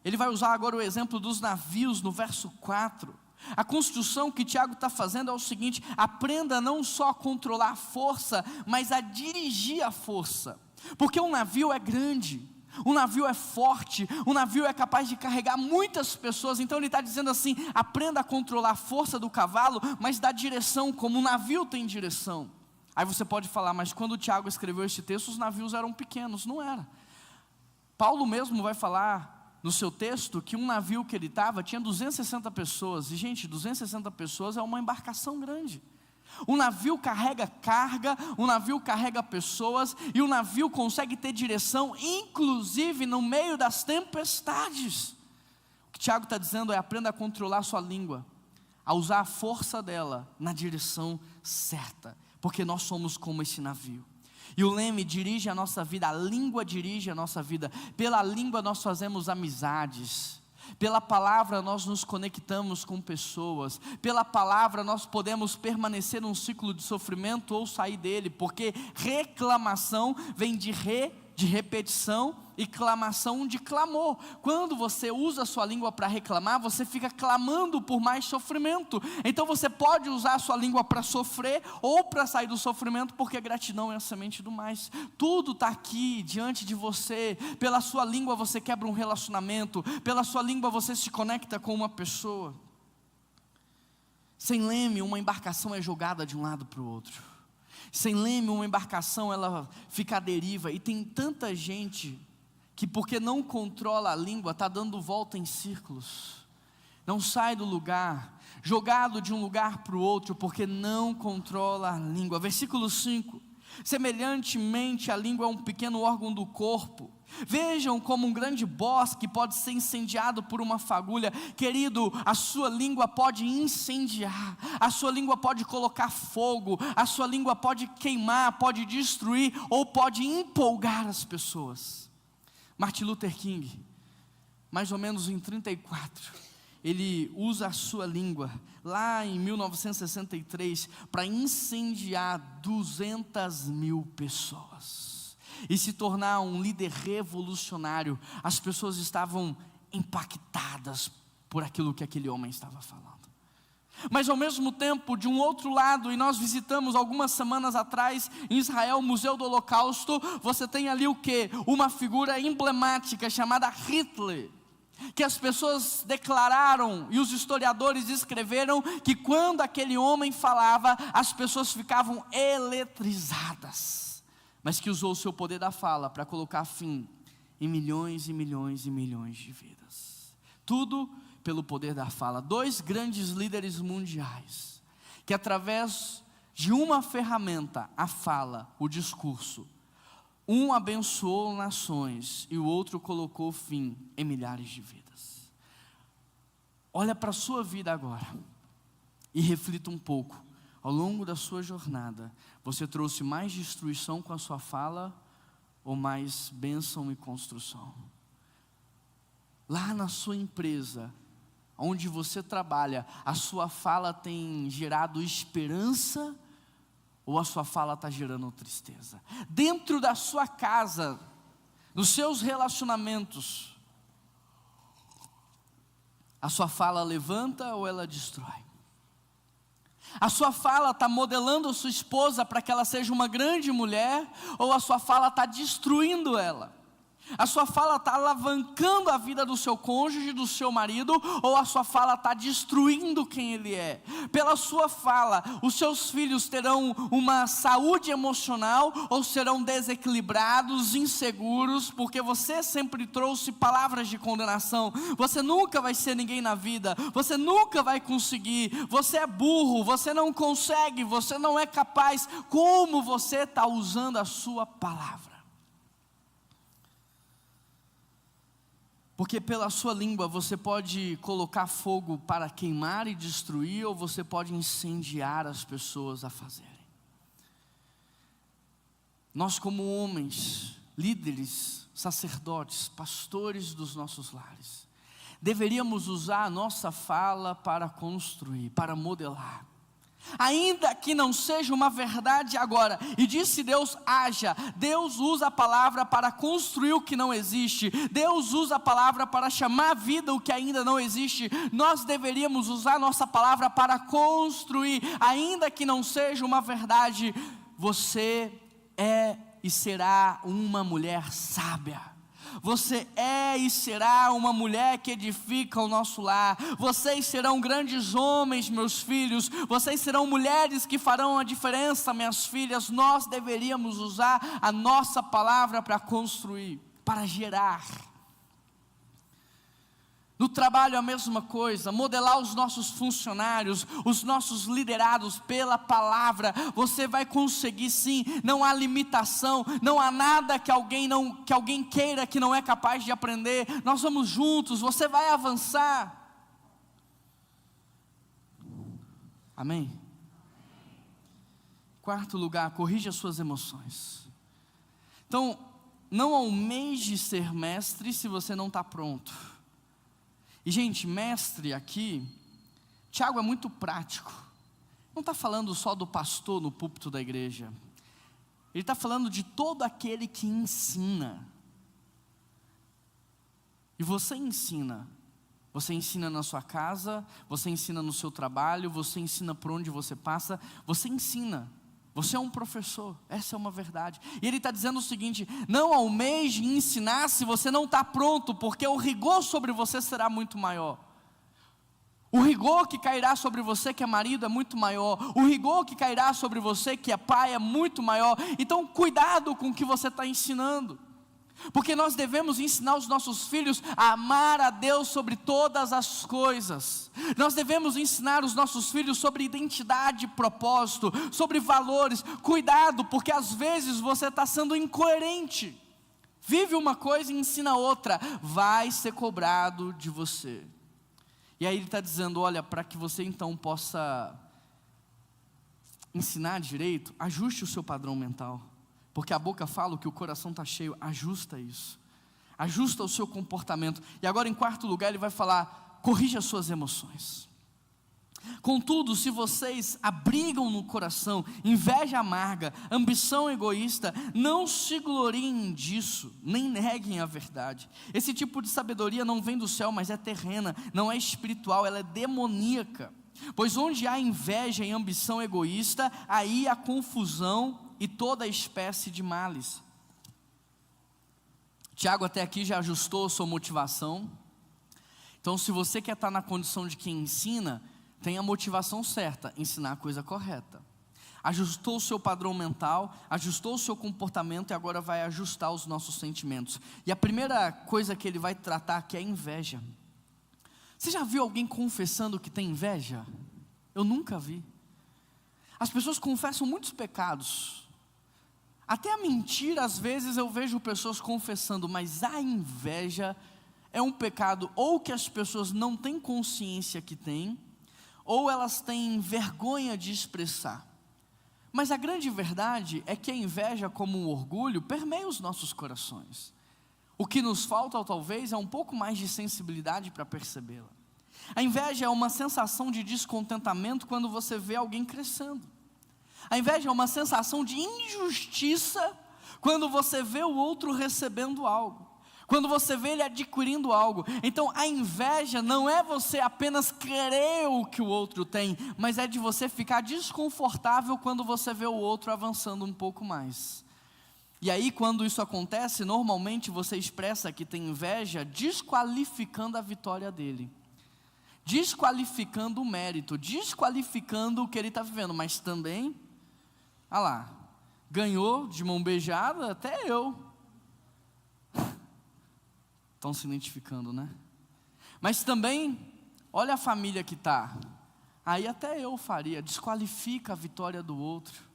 Ele vai usar agora o exemplo dos navios no verso 4. A construção que Tiago está fazendo é o seguinte: aprenda não só a controlar a força, mas a dirigir a força, porque um navio é grande, um navio é forte, um navio é capaz de carregar muitas pessoas. Então ele está dizendo assim, aprenda a controlar a força do cavalo, mas da direção, como um navio tem direção. Aí você pode falar, mas quando Tiago escreveu este texto, os navios eram pequenos. Não era. Paulo mesmo vai falar no seu texto que um navio que ele estava tinha 260 pessoas, e gente, 260 pessoas é uma embarcação grande. Um navio carrega carga, um navio carrega pessoas, e o navio consegue ter direção, inclusive no meio das tempestades. O que Tiago está dizendo é, aprenda a controlar a sua língua, a usar a força dela na direção certa, porque nós somos como esse navio. E o leme dirige a nossa vida, a língua dirige a nossa vida. Pela língua nós fazemos amizades, pela palavra nós nos conectamos com pessoas, pela palavra nós podemos permanecer num ciclo de sofrimento ou sair dele, porque reclamação vem de repetição, e clamação de clamor. Quando você usa a sua língua para reclamar, você fica clamando por mais sofrimento. Então você pode usar a sua língua para sofrer ou para sair do sofrimento, porque gratidão é a semente do mais. Tudo está aqui diante de você. Pela sua língua você quebra um relacionamento, pela sua língua você se conecta com uma pessoa. Sem leme, uma embarcação é jogada de um lado para o outro. Sem leme, uma embarcação ela fica à deriva. E tem tanta gente que, porque não controla a língua, está dando volta em círculos, não sai do lugar, jogado de um lugar para o outro, porque não controla a língua. Versículo 5: semelhantemente a língua é um pequeno órgão do corpo. Vejam como um grande bosque pode ser incendiado por uma fagulha. Querido, a sua língua pode incendiar, a sua língua pode colocar fogo, a sua língua pode queimar, pode destruir, ou pode empolgar as pessoas. Martin Luther King, mais ou menos em 34, ele usa a sua língua, lá em 1963, para incendiar 200.000 pessoas, e se tornar um líder revolucionário. As pessoas estavam impactadas por aquilo que aquele homem estava falando. Mas ao mesmo tempo, de um outro lado, e nós visitamos algumas semanas atrás em Israel, o Museu do Holocausto, você tem ali o quê? Uma figura emblemática chamada Hitler, que as pessoas declararam, e os historiadores escreveram, que quando aquele homem falava, as pessoas ficavam eletrizadas, mas que usou o seu poder da fala para colocar fim em milhões e milhões e milhões de vidas. Tudo pelo poder da fala. Dois grandes líderes mundiais, que através de uma ferramenta, a fala, o discurso, um abençoou nações e o outro colocou fim em milhares de vidas. Olha para a sua vida agora e reflita um pouco. Ao longo da sua jornada, você trouxe mais destruição com a sua fala ou mais bênção e construção? Lá na sua empresa, onde você trabalha, a sua fala tem gerado esperança ou a sua fala está gerando tristeza? Dentro da sua casa, nos seus relacionamentos, a sua fala levanta ou ela destrói? A sua fala está modelando a sua esposa para que ela seja uma grande mulher, ou a sua fala está destruindo ela? A sua fala está alavancando a vida do seu cônjuge, do seu marido, ou a sua fala está destruindo quem ele é? Pela sua fala, os seus filhos terão uma saúde emocional ou serão desequilibrados, inseguros, porque você sempre trouxe palavras de condenação? Você nunca vai ser ninguém na vida, você nunca vai conseguir, você é burro, você não consegue, você não é capaz. Como você está usando a sua palavra? Porque pela sua língua você pode colocar fogo para queimar e destruir, ou você pode incendiar as pessoas a fazerem. Nós, como homens, líderes, sacerdotes, pastores dos nossos lares, deveríamos usar a nossa fala para construir, para modelar. Ainda que não seja uma verdade agora, e disse Deus, haja. Deus usa a palavra para construir o que não existe. Deus usa a palavra para chamar à vida o que ainda não existe. Nós deveríamos usar a nossa palavra para construir, ainda que não seja uma verdade. Você é e será uma mulher sábia. Você é e será uma mulher que edifica o nosso lar. Vocês serão grandes homens, meus filhos. Vocês serão mulheres que farão a diferença, minhas filhas. Nós deveríamos usar a nossa palavra para construir, para gerar. No trabalho a mesma coisa, modelar os nossos funcionários, os nossos liderados pela palavra. Você vai conseguir sim, não há limitação, não há nada que alguém queira que não é capaz de aprender. Nós vamos juntos, você vai avançar. Amém? Quarto lugar, corrija as suas emoções. Então, não almeje ser mestre se você não está pronto. E gente, mestre aqui, Tiago é muito prático. Não está falando só do pastor no púlpito da igreja. Ele está falando de todo aquele que ensina. E você ensina. Você ensina na sua casa, você ensina no seu trabalho, você ensina por onde você passa, você ensina. Você é um professor, essa é uma verdade. E ele está dizendo o seguinte: não almeje ensinar se você não está pronto, porque o rigor sobre você será muito maior. O rigor que cairá sobre você que é marido é muito maior. O rigor que cairá sobre você que é pai é muito maior. Então cuidado com o que você está ensinando. Porque nós devemos ensinar os nossos filhos a amar a Deus sobre todas as coisas. Nós devemos ensinar os nossos filhos sobre identidade, propósito, sobre valores. Cuidado, porque às vezes você está sendo incoerente. Vive uma coisa e ensina outra, vai ser cobrado de você. E aí ele está dizendo, olha, para que você então possa ensinar direito, ajuste o seu padrão mental. Porque a boca fala o que o coração está cheio. Ajusta isso. Ajusta o seu comportamento. E agora em quarto lugar ele vai falar, corrige as suas emoções. Contudo, se vocês abrigam no coração inveja amarga, ambição egoísta, não se gloriem disso, nem neguem a verdade. Esse tipo de sabedoria não vem do céu, mas é terrena, não é espiritual, ela é demoníaca. Pois onde há inveja e ambição egoísta, aí há confusão e toda espécie de males. Tiago até aqui já ajustou a sua motivação. Então, se você quer estar na condição de quem ensina, tem a motivação certa, ensinar a coisa correta. Ajustou o seu padrão mental, ajustou o seu comportamento e agora vai ajustar os nossos sentimentos. E a primeira coisa que ele vai tratar aqui é a inveja. Você já viu alguém confessando que tem inveja? Eu nunca vi. As pessoas confessam muitos pecados. Até a mentira, às vezes eu vejo pessoas confessando, mas a inveja é um pecado ou que as pessoas não têm consciência que têm, ou elas têm vergonha de expressar. Mas a grande verdade é que a inveja, como um orgulho, permeia os nossos corações. O que nos falta, talvez, é um pouco mais de sensibilidade para percebê-la. A inveja é uma sensação de descontentamento quando você vê alguém crescendo. A inveja é uma sensação de injustiça quando você vê o outro recebendo algo. Quando você vê ele adquirindo algo. Então a inveja não é você apenas querer o que o outro tem, mas é de você ficar desconfortável quando você vê o outro avançando um pouco mais. E aí, quando isso acontece, normalmente você expressa que tem inveja, desqualificando a vitória dele, desqualificando o mérito, desqualificando o que ele está vivendo, mas também, olha lá, ganhou de mão beijada, até eu. Estão se identificando, né? Mas também, olha a família que está. Aí até eu faria, desqualifica a vitória do outro,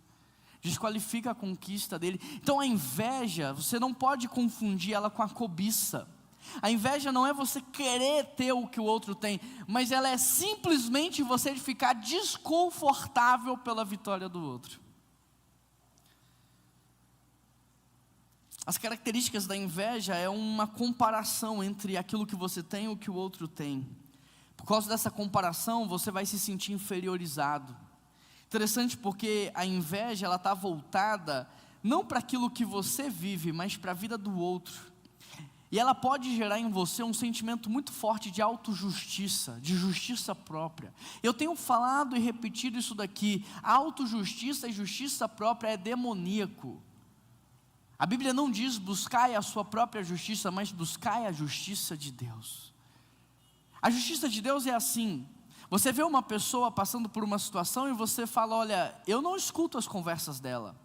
desqualifica a conquista dele. Então a inveja, você não pode confundir ela com a cobiça. A inveja não é você querer ter o que o outro tem, mas ela é simplesmente você ficar desconfortável pela vitória do outro. As características da inveja é uma comparação entre aquilo que você tem e o que o outro tem. Por causa dessa comparação, você vai se sentir inferiorizado. Interessante porque a inveja, ela está voltada não para aquilo que você vive, mas para a vida do outro. E ela pode gerar em você um sentimento muito forte de autojustiça, de justiça própria. Eu tenho falado e repetido isso daqui, autojustiça e justiça própria é demoníaco. A Bíblia não diz buscai a sua própria justiça, mas buscai a justiça de Deus. A justiça de Deus é assim, você vê uma pessoa passando por uma situação e você fala, olha, eu não escuto as conversas dela,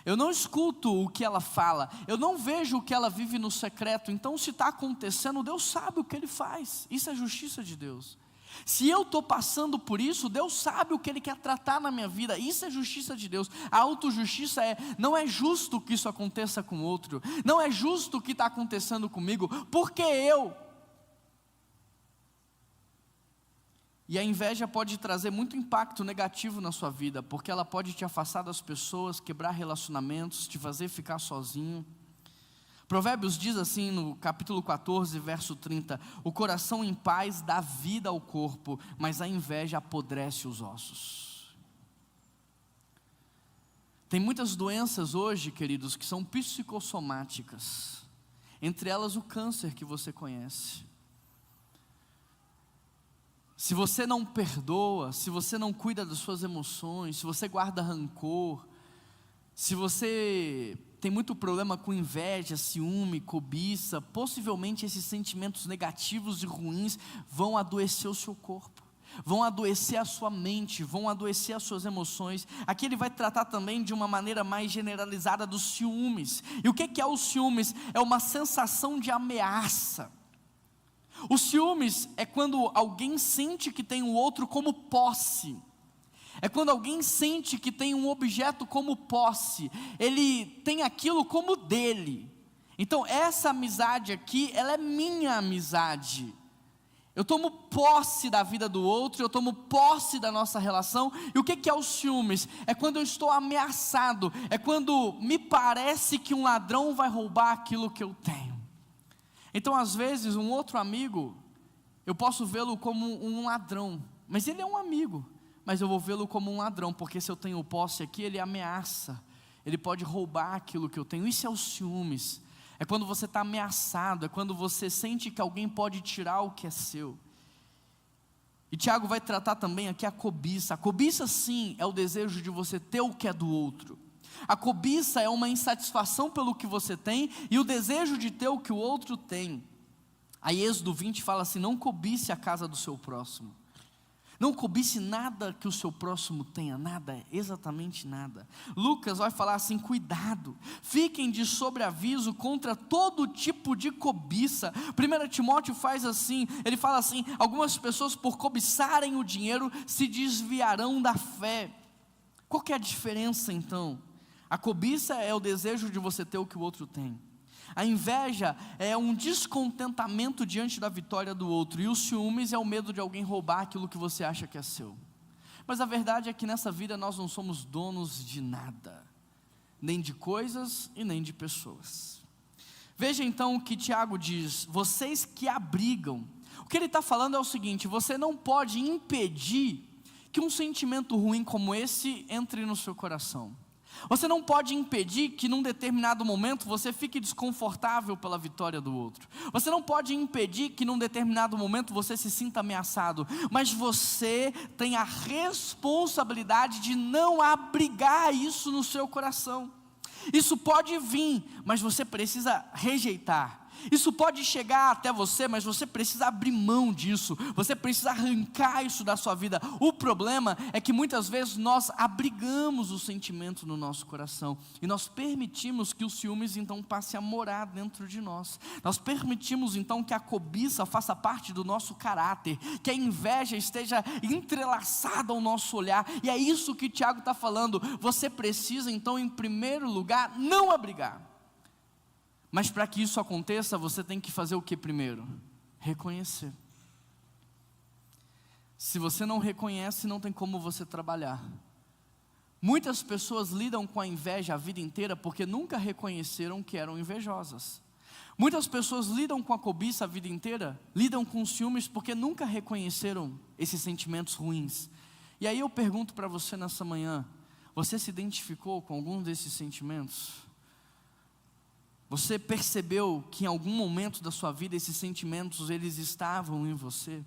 eu não escuto o que ela fala, eu não vejo o que ela vive no secreto, então se está acontecendo, Deus sabe o que Ele faz, isso é justiça de Deus. Se eu estou passando por isso, Deus sabe o que Ele quer tratar na minha vida, isso é justiça de Deus. A autojustiça não é justo que isso aconteça com o outro, não é justo o que está acontecendo comigo, porque eu. E a inveja pode trazer muito impacto negativo na sua vida, porque ela pode te afastar das pessoas, quebrar relacionamentos, te fazer ficar sozinho. Provérbios diz assim no capítulo 14, verso 30, o coração em paz dá vida ao corpo, mas a inveja apodrece os ossos. Tem muitas doenças hoje, queridos, que são psicossomáticas, entre elas o câncer que você conhece. Se você não perdoa, se você não cuida das suas emoções, se você guarda rancor, se você tem muito problema com inveja, ciúme, cobiça, possivelmente esses sentimentos negativos e ruins vão adoecer o seu corpo, vão adoecer a sua mente, vão adoecer as suas emoções. Aqui ele vai tratar também de uma maneira mais generalizada dos ciúmes. E o que é os ciúmes? É uma sensação de ameaça. Os ciúmes é quando alguém sente que tem o outro como posse. É quando alguém sente que tem um objeto como posse, ele tem aquilo como dele. Então essa amizade aqui, ela é minha amizade. Eu tomo posse da vida do outro, eu tomo posse da nossa relação. E o que é os ciúmes? É quando eu estou ameaçado, é quando me parece que um ladrão vai roubar aquilo que eu tenho. Então às vezes um outro amigo, Eu posso vê-lo como um ladrão, mas ele é um amigo. Mas eu vou vê-lo como um ladrão, porque se eu tenho posse aqui, ele ameaça. Ele pode roubar aquilo que eu tenho. Isso é os ciúmes. É quando você está ameaçado, é quando você sente que alguém pode tirar o que é seu. E Tiago vai tratar também aqui a cobiça. A cobiça, sim, é o desejo de você ter o que é do outro. A cobiça é uma insatisfação pelo que você tem e o desejo de ter o que o outro tem. Aí Êxodo 20 fala assim: não cobice a casa do seu próximo. Não cobice nada que o seu próximo tenha, nada, exatamente nada. Lucas vai falar assim: cuidado, fiquem de sobreaviso contra todo tipo de cobiça. 1 Timóteo faz assim, ele fala assim: algumas pessoas por cobiçarem o dinheiro se desviarão da fé. Qual que é a diferença então? A cobiça é o desejo de você ter o que o outro tem. A inveja é um descontentamento diante da vitória do outro. E o ciúmes é o medo de alguém roubar aquilo que você acha que é seu. Mas a verdade é que nessa vida nós não somos donos de nada, nem de coisas e nem de pessoas. Veja então o que Tiago diz: vocês que abrigam. O que ele está falando é o seguinte: você não pode impedir que um sentimento ruim como esse entre no seu coração. Você não pode impedir que num determinado momento você fique desconfortável pela vitória do outro. Você não pode impedir que num determinado momento você se sinta ameaçado. Mas você tem a responsabilidade de não abrigar isso no seu coração. Isso pode vir, mas você precisa rejeitar. Isso pode chegar até você, mas você precisa abrir mão disso. Você precisa arrancar isso da sua vida. O problema é que muitas vezes nós abrigamos o sentimento no nosso coração. E nós permitimos que os ciúmes então passe a morar dentro de nós. Nós permitimos então que a cobiça faça parte do nosso caráter. Que a inveja esteja entrelaçada ao nosso olhar. E é isso que Tiago está falando. Você precisa então, em primeiro lugar, não abrigar. Mas para que isso aconteça, você tem que fazer o que primeiro? Reconhecer. Se você não reconhece, não tem como você trabalhar. Muitas pessoas lidam com a inveja a vida inteira porque nunca reconheceram que eram invejosas. Muitas pessoas lidam com a cobiça a vida inteira, lidam com ciúmes porque nunca reconheceram esses sentimentos ruins. E aí eu pergunto para você nessa manhã: você se identificou com algum desses sentimentos? Você percebeu que em algum momento da sua vida esses sentimentos eles estavam em você?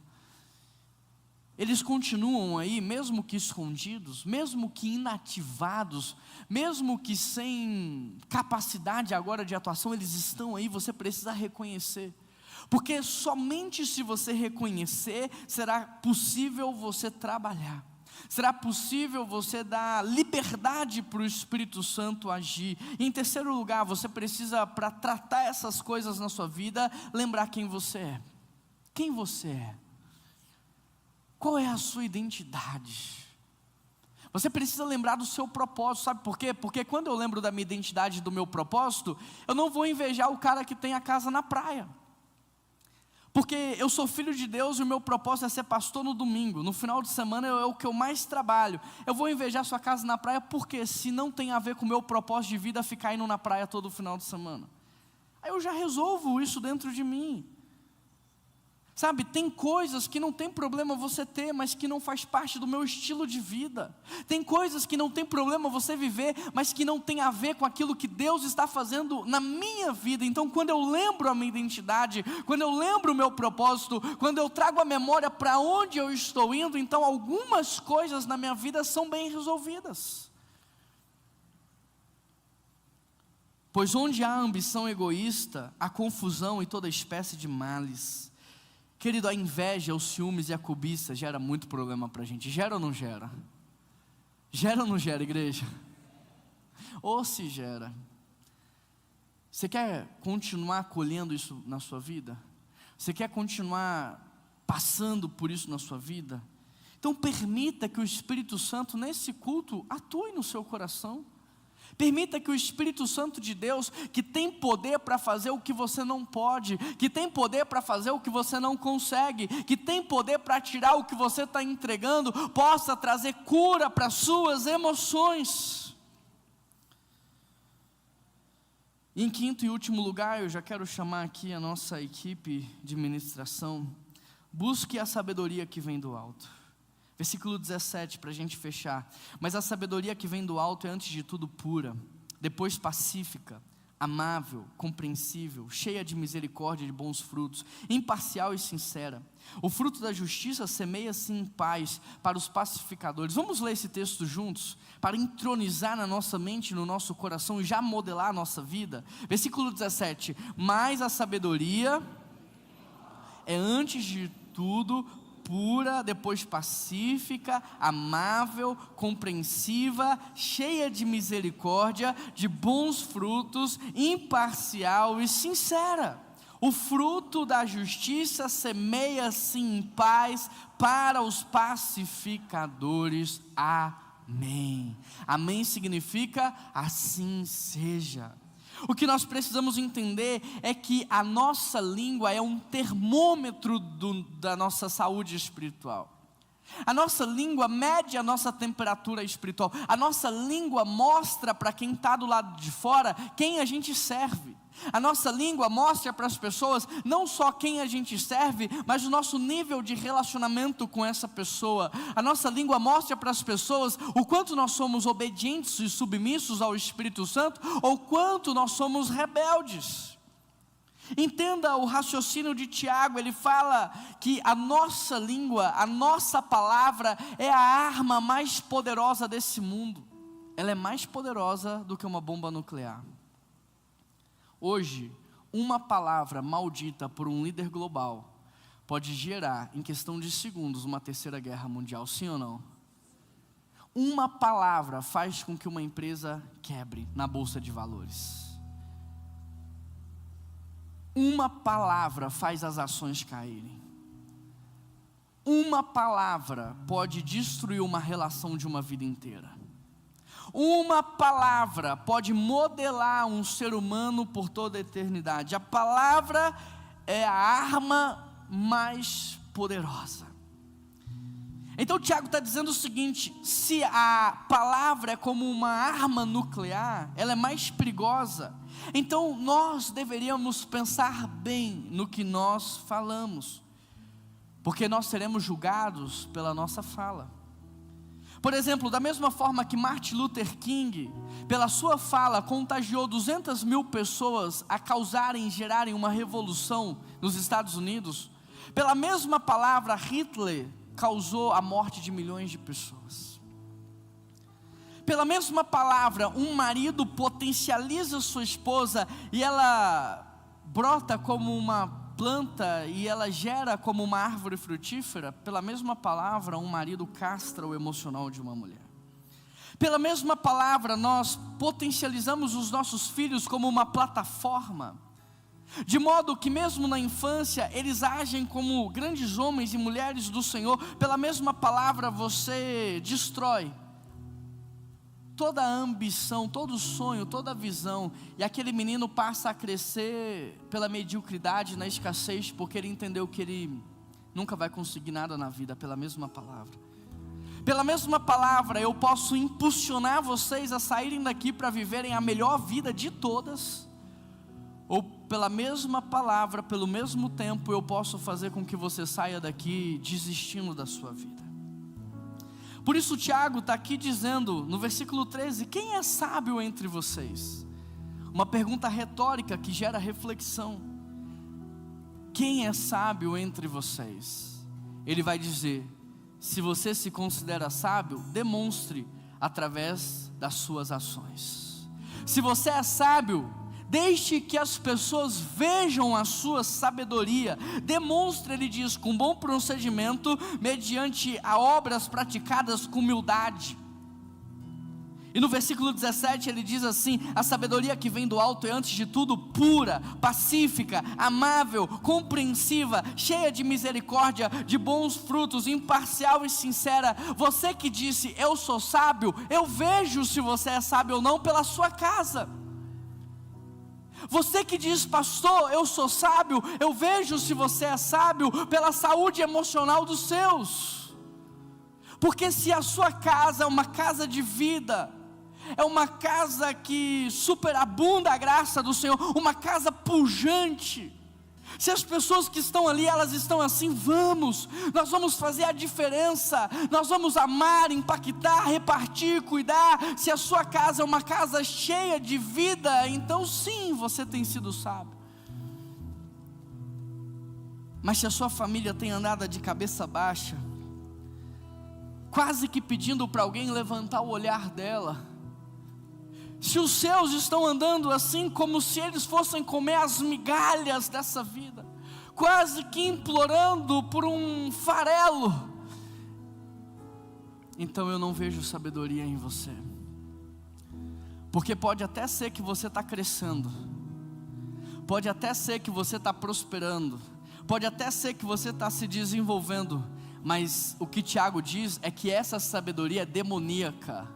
Eles continuam aí, mesmo que escondidos, mesmo que inativados, mesmo que sem capacidade agora de atuação, eles estão aí, você precisa reconhecer. Porque somente se você reconhecer, será possível você trabalhar. Será possível você dar liberdade para o Espírito Santo agir. E em terceiro lugar, você precisa, para tratar essas coisas na sua vida, lembrar quem você é. Quem você é? Qual é a sua identidade? Você precisa lembrar do seu propósito, sabe por quê? Porque quando eu lembro da minha identidade e do meu propósito, eu não vou invejar o cara que tem a casa na praia. Porque eu sou filho de Deus e o meu propósito é ser pastor no domingo. No final de semana é o que eu mais trabalho. Eu vou invejar sua casa na praia porque se não tem a ver com o meu propósito de vida ficar indo na praia todo final de semana. Aí eu já resolvo isso dentro de mim. Sabe, tem coisas que não tem problema você ter, mas que não faz parte do meu estilo de vida. Tem coisas que não tem problema você viver, mas que não tem a ver com aquilo que Deus está fazendo na minha vida. Então quando eu lembro a minha identidade, quando eu lembro o meu propósito, quando eu trago a memória para onde eu estou indo, então algumas coisas na minha vida são bem resolvidas. Pois onde há ambição egoísta, há confusão e toda espécie de males. Querido, a inveja, os ciúmes e a cobiça gera muito problema para a gente. Gera ou não gera? Gera ou não gera, igreja? Ou se gera. Você quer continuar colhendo isso na sua vida? Você quer continuar passando por isso na sua vida? Então permita que o Espírito Santo nesse culto atue no seu coração. Permita que o Espírito Santo de Deus, que tem poder para fazer o que você não pode, que tem poder para fazer o que você não consegue, que tem poder para tirar o que você está entregando, possa trazer cura para as suas emoções. E em quinto e último lugar, eu já quero chamar aqui a nossa equipe de ministração. Busque a sabedoria que vem do alto. Versículo 17, para a gente fechar. Mas a sabedoria que vem do alto é antes de tudo pura, depois pacífica, amável, compreensível, cheia de misericórdia e de bons frutos, imparcial e sincera. O fruto da justiça semeia-se em paz para os pacificadores. Vamos ler esse texto juntos, para entronizar na nossa mente, no nosso coração, e já modelar a nossa vida. Versículo 17, mas a sabedoria é antes de tudo pura, depois pacífica, amável, compreensiva, cheia de misericórdia, de bons frutos, imparcial e sincera. O fruto da justiça semeia-se em paz para os pacificadores. Amém. Amém significa assim seja. O que nós precisamos entender é que a nossa língua é um termômetro da nossa saúde espiritual. A nossa língua mede a nossa temperatura espiritual. A nossa língua mostra para quem está do lado de fora quem a gente serve. A nossa língua mostra para as pessoas não só quem a gente serve, mas o nosso nível de relacionamento com essa pessoa. A nossa língua mostra para as pessoas o quanto nós somos obedientes e submissos ao Espírito Santo, ou quanto nós somos rebeldes. Entenda o raciocínio de Tiago. Ele fala que a nossa língua, a nossa palavra é a arma mais poderosa desse mundo. Ela é mais poderosa do que uma bomba nuclear. Hoje, uma palavra maldita por um líder global pode gerar, em questão de segundos, uma terceira guerra mundial, sim ou não? Uma palavra faz com que uma empresa quebre na bolsa de valores. Uma palavra faz as ações caírem. Uma palavra pode destruir uma relação de uma vida inteira. Uma palavra pode modelar um ser humano por toda a eternidade. A palavra é a arma mais poderosa. Então Tiago está dizendo o seguinte: se a palavra é como uma arma nuclear, ela é mais perigosa, então nós deveríamos pensar bem no que nós falamos, porque nós seremos julgados pela nossa fala. Por exemplo, da mesma forma que Martin Luther King, pela sua fala, contagiou 200 mil pessoas a causarem e gerarem uma revolução nos Estados Unidos, pela mesma palavra, Hitler causou a morte de milhões de pessoas. Pela mesma palavra, um marido potencializa sua esposa e ela brota como uma planta e ela gera como uma árvore frutífera. Pela mesma palavra, um marido castra o emocional de uma mulher. Pela mesma palavra, nós potencializamos os nossos filhos como uma plataforma, de modo que mesmo na infância eles agem como grandes homens e mulheres do Senhor. Pela mesma palavra você destrói toda a ambição, todo o sonho, toda a visão, e aquele menino passa a crescer pela mediocridade, na escassez, porque ele entendeu que ele nunca vai conseguir nada na vida. Pela mesma palavra. Pela mesma palavra eu posso impulsionar vocês a saírem daqui para viverem a melhor vida de todas, ou pela mesma palavra, pelo mesmo tempo, eu posso fazer com que você saia daqui desistindo da sua vida. Por isso Tiago está aqui dizendo, no versículo 13, quem é sábio entre vocês? Uma pergunta retórica que gera reflexão. Quem é sábio entre vocês? Ele vai dizer, se você se considera sábio, demonstre através das suas ações. Se você é sábio, deixe que as pessoas vejam a sua sabedoria. Demonstre, ele diz, com bom procedimento, mediante a obras praticadas com humildade. E no versículo 17 ele diz assim: a sabedoria que vem do alto é antes de tudo pura, pacífica, amável, compreensiva, cheia de misericórdia, de bons frutos, imparcial e sincera. Você que disse, eu sou sábio, eu vejo se você é sábio ou não pela sua casa. Você que diz, pastor, eu sou sábio, eu vejo se você é sábio pela saúde emocional dos seus. Porque se a sua casa é uma casa de vida, é uma casa que superabunda a graça do Senhor, uma casa pujante, Se as pessoas que estão ali, elas estão assim, nós vamos fazer a diferença, nós vamos amar, impactar, repartir, cuidar. Se a sua casa é uma casa cheia de vida, então sim, você tem sido sábio. Mas se a sua família tem andado de cabeça baixa, quase que pedindo para alguém levantar o olhar dela, se os seus estão andando assim, como se eles fossem comer as migalhas dessa vida, quase que implorando por um farelo, então eu não vejo sabedoria em você. Porque pode até ser que você está crescendo, pode até ser que você está prosperando, pode até ser que você está se desenvolvendo, mas o que Tiago diz é que essa sabedoria é demoníaca.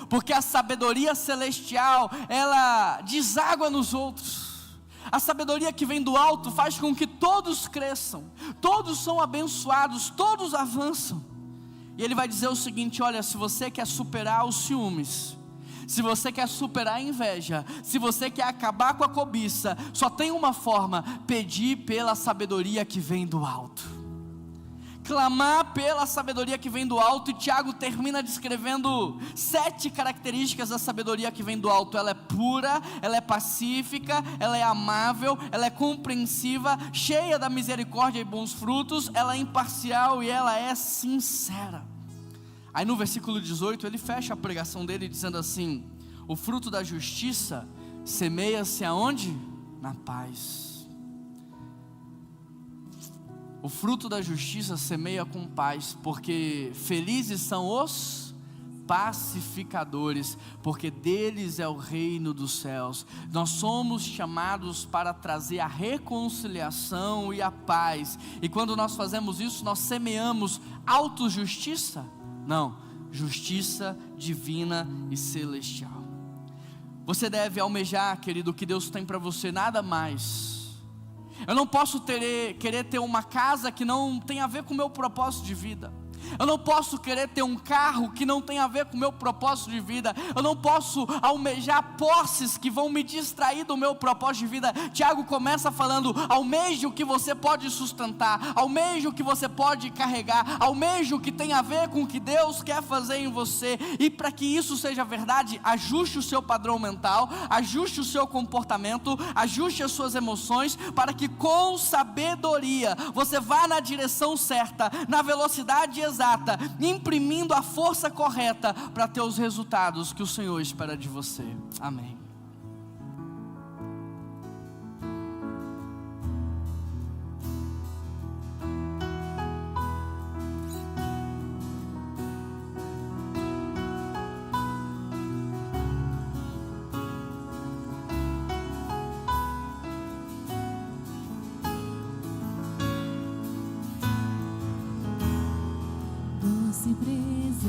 Porque a sabedoria celestial, ela deságua nos outros. A sabedoria que vem do alto faz com que todos cresçam, todos são abençoados, todos avançam. E ele vai dizer o seguinte: olha, se você quer superar os ciúmes, se você quer superar a inveja, se você quer acabar com a cobiça, só tem uma forma: pedir pela sabedoria que vem do alto. Clamar pela sabedoria que vem do alto. E Tiago termina descrevendo 7 características da sabedoria que vem do alto. Ela é pura, ela é pacífica, ela é amável, ela é compreensiva, cheia da misericórdia e bons frutos, ela é imparcial e ela é sincera. Aí no versículo 18 ele fecha a pregação dele dizendo assim: o fruto da justiça semeia-se aonde? Na paz. O fruto da justiça semeia com paz, porque felizes são os pacificadores, porque deles é o reino dos céus. Nós somos chamados para trazer a reconciliação e a paz, e quando nós fazemos isso, nós semeamos autojustiça? Não, justiça divina e celestial. Você deve almejar, querido, que Deus tem para você, nada mais. Eu não posso querer ter uma casa que não tem a ver com o meu propósito de vida. Eu não posso querer ter um carro que não tem a ver com o meu propósito de vida. Eu não posso almejar posses que vão me distrair do meu propósito de vida. Tiago começa falando: almeje o que você pode sustentar, almeje o que você pode carregar, almeje o que tem a ver com o que Deus quer fazer em você. E para que isso seja verdade, ajuste o seu padrão mental, ajuste o seu comportamento, ajuste as suas emoções, para que com sabedoria você vá na direção certa, na velocidade exata, imprimindo a força correta para ter os resultados que o Senhor espera de você. Amém. Doce presença,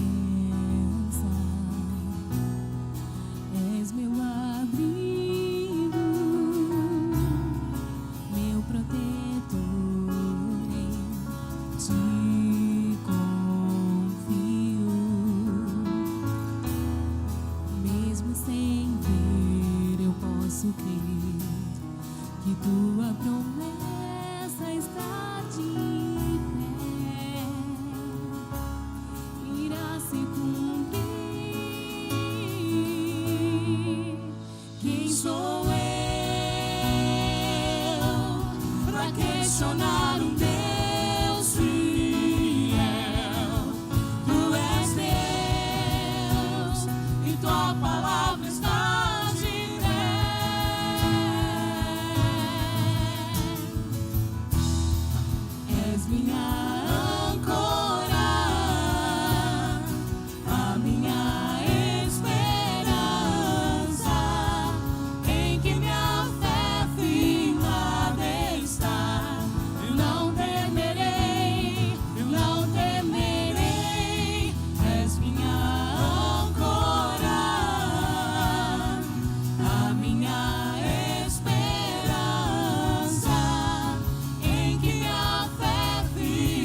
és meu abrigo, meu protetor, em ti confio. Mesmo sem ver, eu posso crer que tua promessa está de se cumprir. Quem sou eu para questionar um Deus fiel? Tu és Deus e tua palavra está de pé. És minha esperança em que minha fé fica.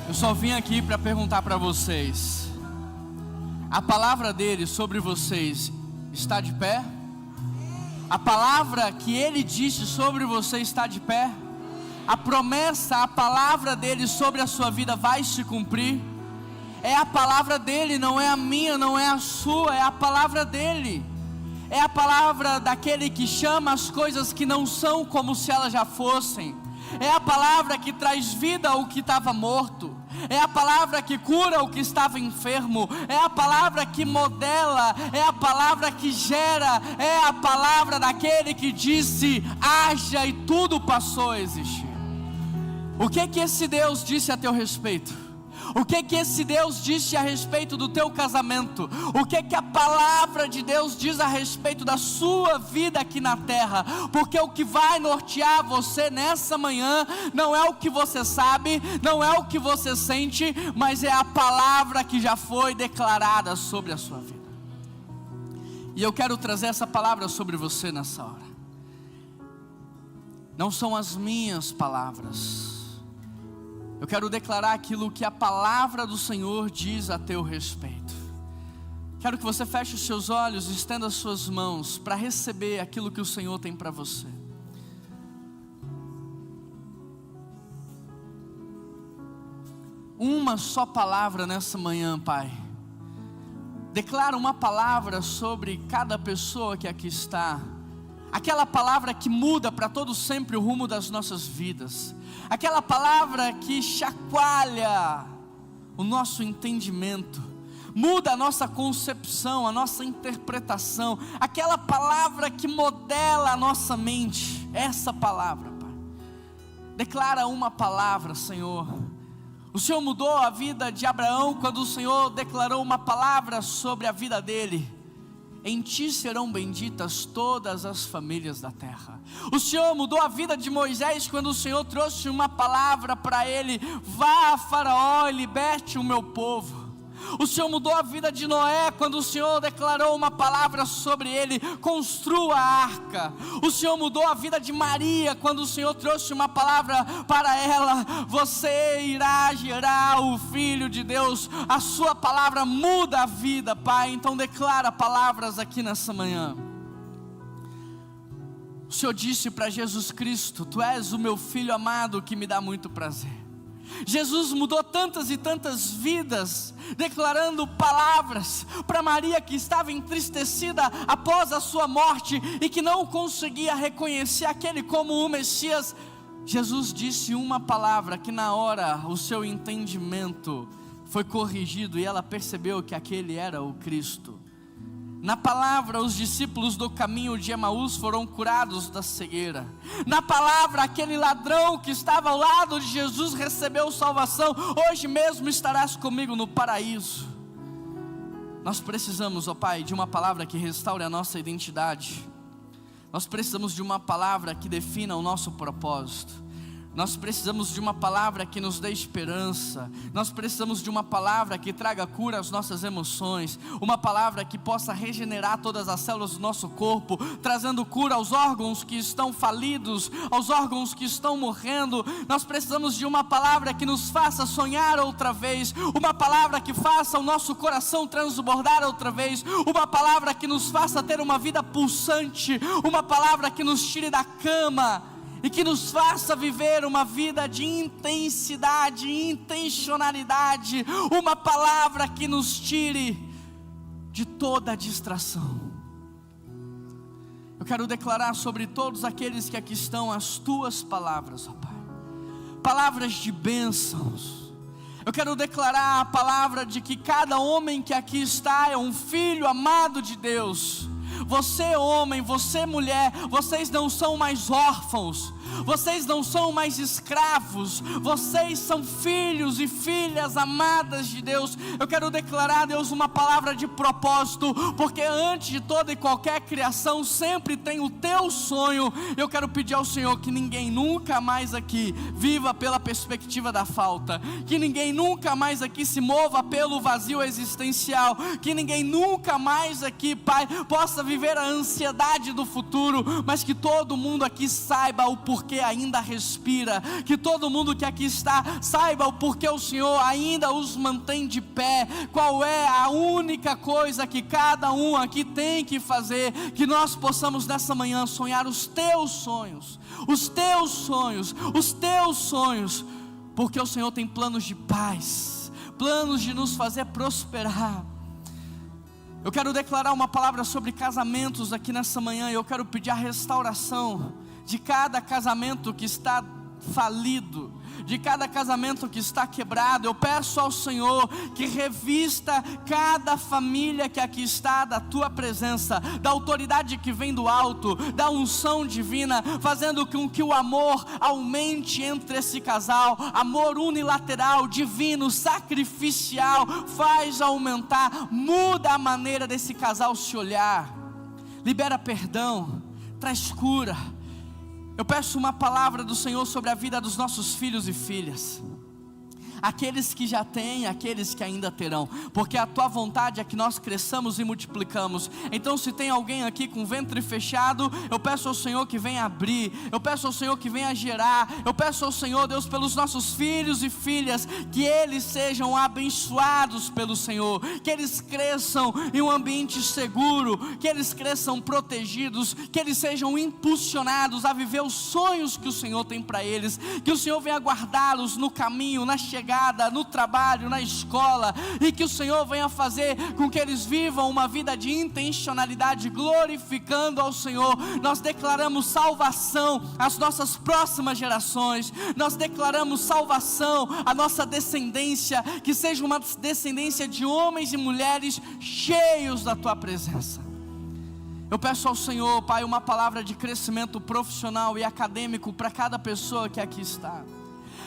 Eu só vim aqui para perguntar para vocês: a palavra dele sobre vocês está de pé? A palavra que ele disse sobre você está de pé? A promessa, a palavra dele sobre a sua vida vai se cumprir? É a palavra dele, não é a minha, não é a sua, é a palavra dele. É a palavra daquele que chama as coisas que não são como se elas já fossem. É a palavra que traz vida ao que estava morto. É a palavra que cura o que estava enfermo. É a palavra que modela. É a palavra que gera. É a palavra daquele que disse: haja, e tudo passou a existir. O que esse Deus disse a teu respeito? O que esse Deus disse a respeito do teu casamento? O que a palavra de Deus diz a respeito da sua vida aqui na terra? Porque o que vai nortear você nessa manhã não é o que você sabe, não é o que você sente, mas é a palavra que já foi declarada sobre a sua vida. E eu quero trazer essa palavra sobre você nessa hora. Não são as minhas palavras. Eu quero declarar aquilo que a palavra do Senhor diz a teu respeito. Quero que você feche os seus olhos e estenda as suas mãos para receber aquilo que o Senhor tem para você. Uma só palavra nessa manhã, Pai. Declara uma palavra sobre cada pessoa que aqui está. Aquela palavra que muda para todo sempre o rumo das nossas vidas. Aquela palavra que chacoalha o nosso entendimento, muda a nossa concepção, a nossa interpretação. Aquela palavra que modela a nossa mente. Essa palavra, Pai. Declara uma palavra, Senhor. O Senhor mudou a vida de Abraão quando o Senhor declarou uma palavra sobre a vida dele. Em ti serão benditas todas as famílias da terra. O Senhor mudou a vida de Moisés quando o Senhor trouxe uma palavra para ele: vá a Faraó e liberte o meu povo. O Senhor mudou a vida de Noé quando o Senhor declarou uma palavra sobre ele: construa a arca. O Senhor mudou a vida de Maria quando o Senhor trouxe uma palavra para ela: você irá gerar o Filho de Deus. A sua palavra muda a vida, Pai. Então declara palavras aqui nessa manhã. O Senhor disse para Jesus Cristo: tu és o meu Filho amado que me dá muito prazer. Jesus mudou tantas e tantas vidas, declarando palavras para Maria, que estava entristecida após a sua morte e que não conseguia reconhecer aquele como o Messias. Jesus disse uma palavra que na hora o seu entendimento foi corrigido e ela percebeu que aquele era o Cristo. Na palavra, os discípulos do caminho de Emaús foram curados da cegueira. Na palavra, aquele ladrão que estava ao lado de Jesus recebeu salvação. Hoje mesmo estarás comigo no paraíso. Nós precisamos, ó Pai, de uma palavra que restaure a nossa identidade. Nós precisamos de uma palavra que defina o nosso propósito. Nós precisamos de uma palavra que nos dê esperança. Nós precisamos de uma palavra que traga cura às nossas emoções. Uma palavra que possa regenerar todas as células do nosso corpo, trazendo cura aos órgãos que estão falidos, aos órgãos que estão morrendo. Nós precisamos de uma palavra que nos faça sonhar outra vez. Uma palavra que faça o nosso coração transbordar outra vez. Uma palavra que nos faça ter uma vida pulsante. Uma palavra que nos tire da cama e que nos faça viver uma vida de intensidade, intencionalidade. Uma palavra que nos tire de toda a distração. Eu quero declarar sobre todos aqueles que aqui estão as tuas palavras, ó Pai. Palavras de bênçãos. Eu quero declarar a palavra de que cada homem que aqui está é um filho amado de Deus. Você homem, você mulher, vocês não são mais órfãos, vocês não são mais escravos, vocês são filhos e filhas amadas de Deus. Eu quero declarar, Deus, uma palavra de propósito, porque antes de toda e qualquer criação sempre tem o teu sonho. Eu quero pedir ao Senhor que ninguém nunca mais aqui viva pela perspectiva da falta, que ninguém nunca mais aqui se mova pelo vazio existencial, que ninguém nunca mais aqui, Pai, possa viver a ansiedade do futuro, mas que todo mundo aqui saiba o porquê ainda respira, que todo mundo que aqui está saiba o porquê o Senhor ainda os mantém de pé. Qual é a única coisa que cada um aqui tem que fazer? Que nós possamos nessa manhã sonhar os teus sonhos, os teus sonhos, os teus sonhos, porque o Senhor tem planos de paz, planos de nos fazer prosperar. Eu quero declarar uma palavra sobre casamentos aqui nessa manhã, e eu quero pedir a restauração de cada casamento que está falido, de cada casamento que está quebrado. Eu peço ao Senhor que revista cada família que aqui está da tua presença, da autoridade que vem do alto, da unção divina, fazendo com que o amor aumente entre esse casal. Amor unilateral, divino, sacrificial, faz aumentar, muda a maneira desse casal se olhar, libera perdão, traz cura. Eu peço uma palavra do Senhor sobre a vida dos nossos filhos e filhas, aqueles que já têm, aqueles que ainda terão, porque a tua vontade é que nós cresçamos e multiplicamos. Então, se tem alguém aqui com o ventre fechado, eu peço ao Senhor que venha abrir, eu peço ao Senhor que venha gerar, eu peço ao Senhor, Deus, pelos nossos filhos e filhas, que eles sejam abençoados pelo Senhor, que eles cresçam em um ambiente seguro, que eles cresçam protegidos, que eles sejam impulsionados a viver os sonhos que o Senhor tem para eles, que o Senhor venha guardá-los no caminho, na chegada, no trabalho, na escola, e que o Senhor venha fazer com que eles vivam uma vida de intencionalidade, glorificando ao Senhor. Nós declaramos salvação às nossas próximas gerações, nós declaramos salvação à nossa descendência, que seja uma descendência de homens e mulheres cheios da tua presença. Eu peço ao Senhor, Pai, uma palavra de crescimento profissional e acadêmico para cada pessoa que aqui está.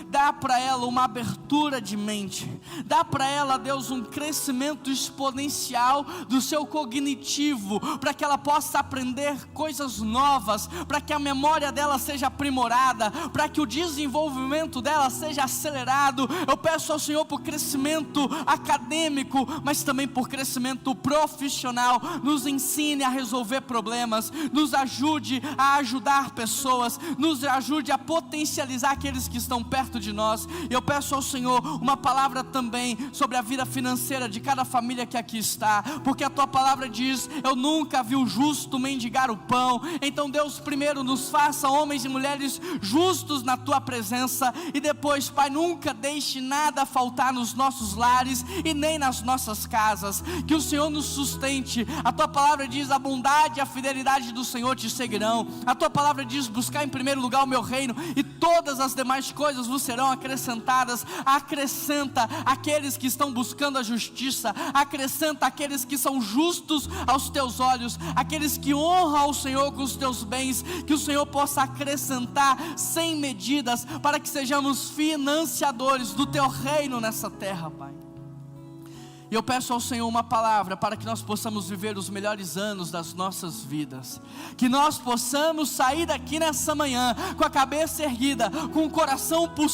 Dá para ela uma abertura de mente, dá para ela, Deus, um crescimento exponencial do seu cognitivo, para que ela possa aprender coisas novas, para que a memória dela seja aprimorada, para que o desenvolvimento dela seja acelerado. Eu peço ao Senhor por crescimento acadêmico, mas também por crescimento profissional. Nos ensine a resolver problemas, nos ajude a ajudar pessoas, nos ajude a potencializar aqueles que estão perto de nós. Eu peço ao Senhor uma palavra também sobre a vida financeira de cada família que aqui está, porque a tua palavra diz: eu nunca vi o justo mendigar o pão. Então, Deus, primeiro nos faça homens e mulheres justos na tua presença, e depois, Pai, nunca deixe nada faltar nos nossos lares e nem nas nossas casas. Que o Senhor nos sustente. A tua palavra diz: a bondade e a fidelidade do Senhor te seguirão. A tua palavra diz: buscar em primeiro lugar o meu reino, e todas as demais coisas vos serão acrescentadas. Acrescenta aqueles que estão buscando a justiça, acrescenta aqueles que são justos aos teus olhos, aqueles que honram ao Senhor com os teus bens. Que o Senhor possa acrescentar sem medidas, para que sejamos financiadores do teu reino nessa terra, Pai. E eu peço ao Senhor uma palavra para que nós possamos viver os melhores anos das nossas vidas, que nós possamos sair daqui nessa manhã com a cabeça erguida, com o coração pulsando,